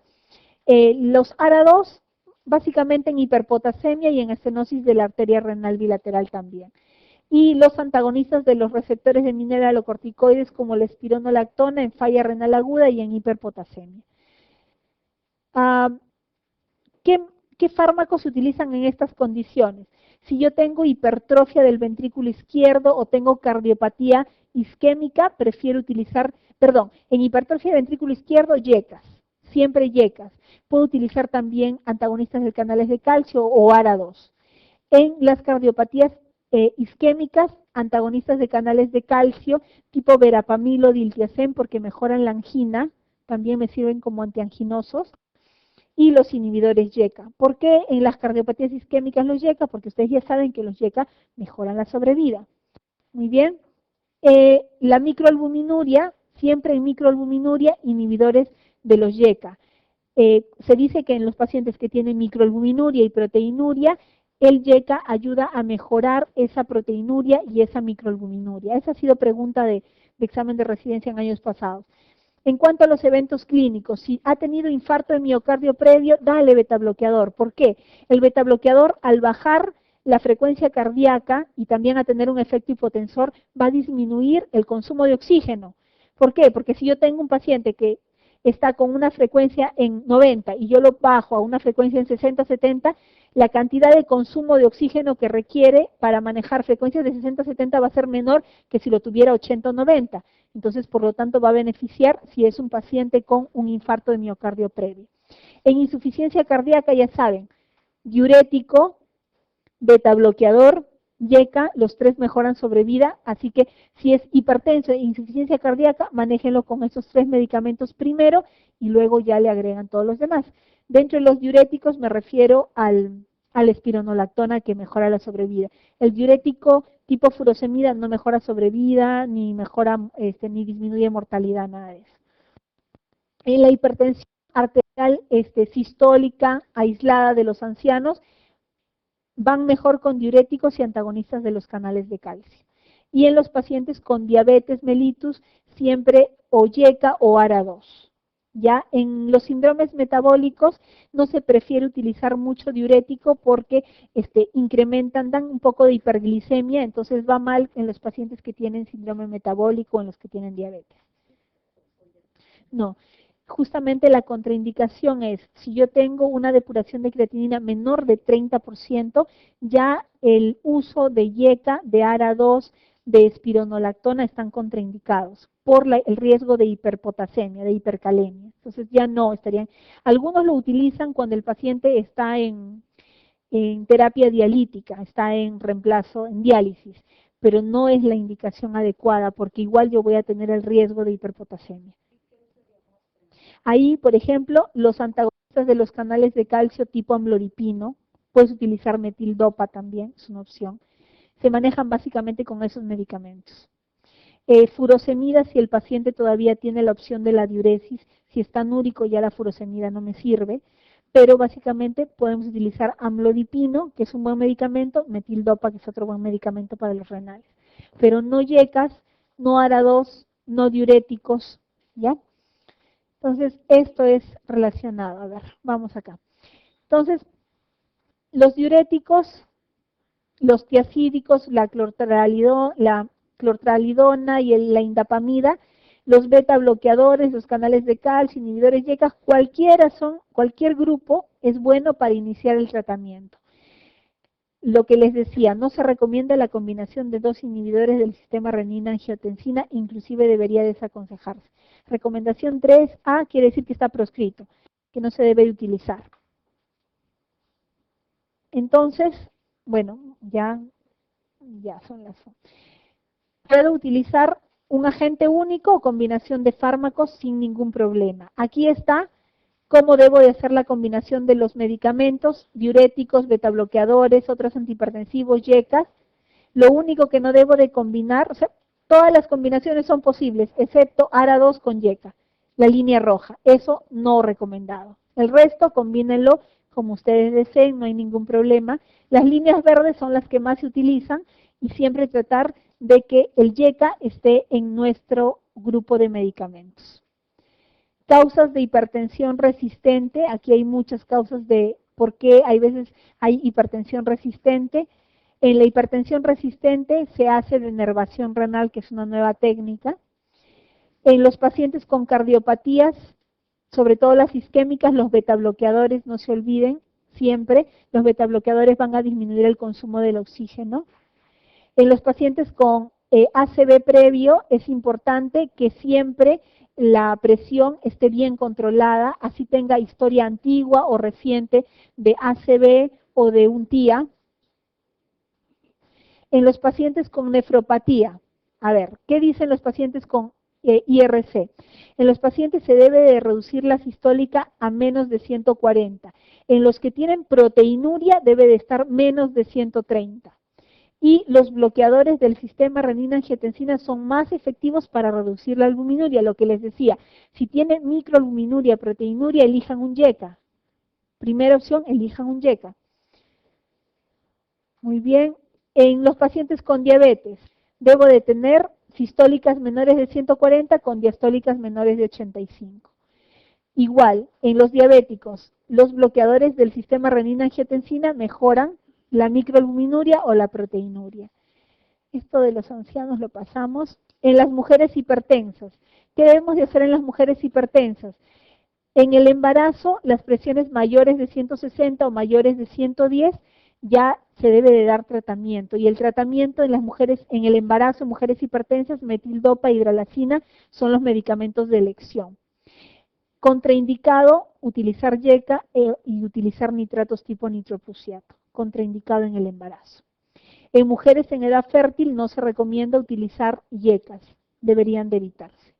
Los ARA2, básicamente en hiperpotasemia y en estenosis de la arteria renal bilateral también. Y los antagonistas de los receptores de mineralocorticoides como la espironolactona en falla renal aguda y en hiperpotasemia. ¿Qué fármacos se utilizan en estas condiciones? Si yo tengo hipertrofia del ventrículo izquierdo o tengo cardiopatía isquémica, prefiero utilizar, en hipertrofia del ventrículo izquierdo, YECAS, siempre YECAS. Puedo utilizar también antagonistas de canales de calcio o ARA2. En las cardiopatías isquémicas, antagonistas de canales de calcio, tipo verapamilo, diltiazem, porque mejoran la angina, también me sirven como antianginosos. Y los inhibidores YECA. ¿Por qué en las cardiopatías isquémicas los YECA? Porque ustedes ya saben que los YECA mejoran la sobrevida. Muy bien. La microalbuminuria, siempre en microalbuminuria, inhibidores de los YECA. Se dice que en los pacientes que tienen microalbuminuria y proteinuria, el YECA ayuda a mejorar esa proteinuria y esa microalbuminuria. Esa ha sido pregunta de examen de residencia en años pasados. En cuanto a los eventos clínicos, si ha tenido infarto de miocardio previo, dale betabloqueador. ¿Por qué? El betabloqueador, al bajar la frecuencia cardíaca y también a tener un efecto hipotensor, va a disminuir el consumo de oxígeno. ¿Por qué? Porque si yo tengo un paciente que está con una frecuencia en 90 y yo lo bajo a una frecuencia en 60, 70, la cantidad de consumo de oxígeno que requiere para manejar frecuencias de 60, 70 va a ser menor que si lo tuviera 80 o 90. Entonces, por lo tanto, va a beneficiar si es un paciente con un infarto de miocardio previo. En insuficiencia cardíaca, ya saben, diurético, betabloqueador, YECA, los tres mejoran sobrevida, así que si es hipertenso e insuficiencia cardíaca, manéjenlo con esos tres medicamentos primero y luego ya le agregan todos los demás. Dentro de los diuréticos me refiero al espironolactona que mejora la sobrevida. El diurético tipo furosemida no mejora sobrevida, ni mejora, ni disminuye mortalidad, nada de eso. En la hipertensión arterial sistólica aislada de los ancianos, van mejor con diuréticos y antagonistas de los canales de calcio. Y en los pacientes con diabetes mellitus, siempre o YECA o ARA2. Ya en los síndromes metabólicos no se prefiere utilizar mucho diurético porque incrementan, dan un poco de hiperglicemia, entonces va mal en los pacientes que tienen síndrome metabólico o en los que tienen diabetes. No, justamente la contraindicación es, si yo tengo una depuración de creatinina menor de 30%, ya el uso de YECA, de ARA2, de espironolactona están contraindicados por el riesgo de hiperpotasemia, de hipercalemia. Entonces ya no estarían. Algunos lo utilizan cuando el paciente está en terapia dialítica, está en reemplazo, en diálisis, pero no es la indicación adecuada porque igual yo voy a tener el riesgo de hiperpotasemia. Ahí, por ejemplo, los antagonistas de los canales de calcio tipo amlodipino, puedes utilizar metildopa también, es una opción. Se manejan básicamente con esos medicamentos. Furosemida, si el paciente todavía tiene la opción de la diuresis, si está anúrico ya la furosemida no me sirve, pero básicamente podemos utilizar amlodipino, que es un buen medicamento, metildopa, que es otro buen medicamento para los renales. Pero no yecas, no ARA2, no diuréticos, ¿ya? Entonces, esto es relacionado. A ver, vamos acá. Entonces, los diuréticos, los tiacídicos, la clortralidona y la indapamida, los beta bloqueadores, los canales de calcio, inhibidores YECA, cualquier grupo es bueno para iniciar el tratamiento. Lo que les decía, no se recomienda la combinación de dos inhibidores del sistema renina-angiotensina, inclusive debería desaconsejarse. Recomendación 3A quiere decir que está proscrito, que no se debe utilizar. Entonces, bueno, ya son las... Puedo utilizar un agente único o combinación de fármacos sin ningún problema. Aquí está cómo debo de hacer la combinación de los medicamentos, diuréticos, betabloqueadores, otros antihipertensivos, YECAS. Lo único que no debo de combinar, o sea, todas las combinaciones son posibles, excepto ARA2 con YECA, la línea roja. Eso no recomendado. El resto, combínenlo como ustedes deseen, no hay ningún problema. Las líneas verdes son las que más se utilizan y siempre tratar de que el YECA esté en nuestro grupo de medicamentos. Causas de hipertensión resistente, aquí hay muchas causas de por qué hay veces hay hipertensión resistente. En la hipertensión resistente se hace denervación renal, que es una nueva técnica. En los pacientes con cardiopatías, sobre todo las isquémicas, los betabloqueadores, no se olviden, siempre los betabloqueadores van a disminuir el consumo del oxígeno. En los pacientes con ACV previo es importante que siempre la presión esté bien controlada, así tenga historia antigua o reciente de ACV o de un TIA. En los pacientes con nefropatía, a ver, ¿qué dicen los pacientes con IRC? En los pacientes se debe de reducir la sistólica a menos de 140. En los que tienen proteinuria debe de estar menos de 130. Y los bloqueadores del sistema renina-angiotensina son más efectivos para reducir la albuminuria, lo que les decía. Si tienen microalbuminuria, proteinuria, elijan un YECA. Primera opción, elijan un YECA. Muy bien. En los pacientes con diabetes, debo de tener sistólicas menores de 140 con diastólicas menores de 85. Igual, en los diabéticos, los bloqueadores del sistema renina-angiotensina mejoran la microalbuminuria o la proteinuria. Esto de los ancianos lo pasamos. En las mujeres hipertensas, ¿qué debemos de hacer en las mujeres hipertensas? En el embarazo, las presiones mayores de 160 o mayores de 110 ya se debe de dar tratamiento. Y el tratamiento en las mujeres, en el embarazo, mujeres hipertensas, metildopa, hidralazina, son los medicamentos de elección. Contraindicado utilizar YECA y utilizar nitratos tipo nitroprusiato. Contraindicado en el embarazo. En mujeres en edad fértil no se recomienda utilizar YECAS, deberían de evitarse.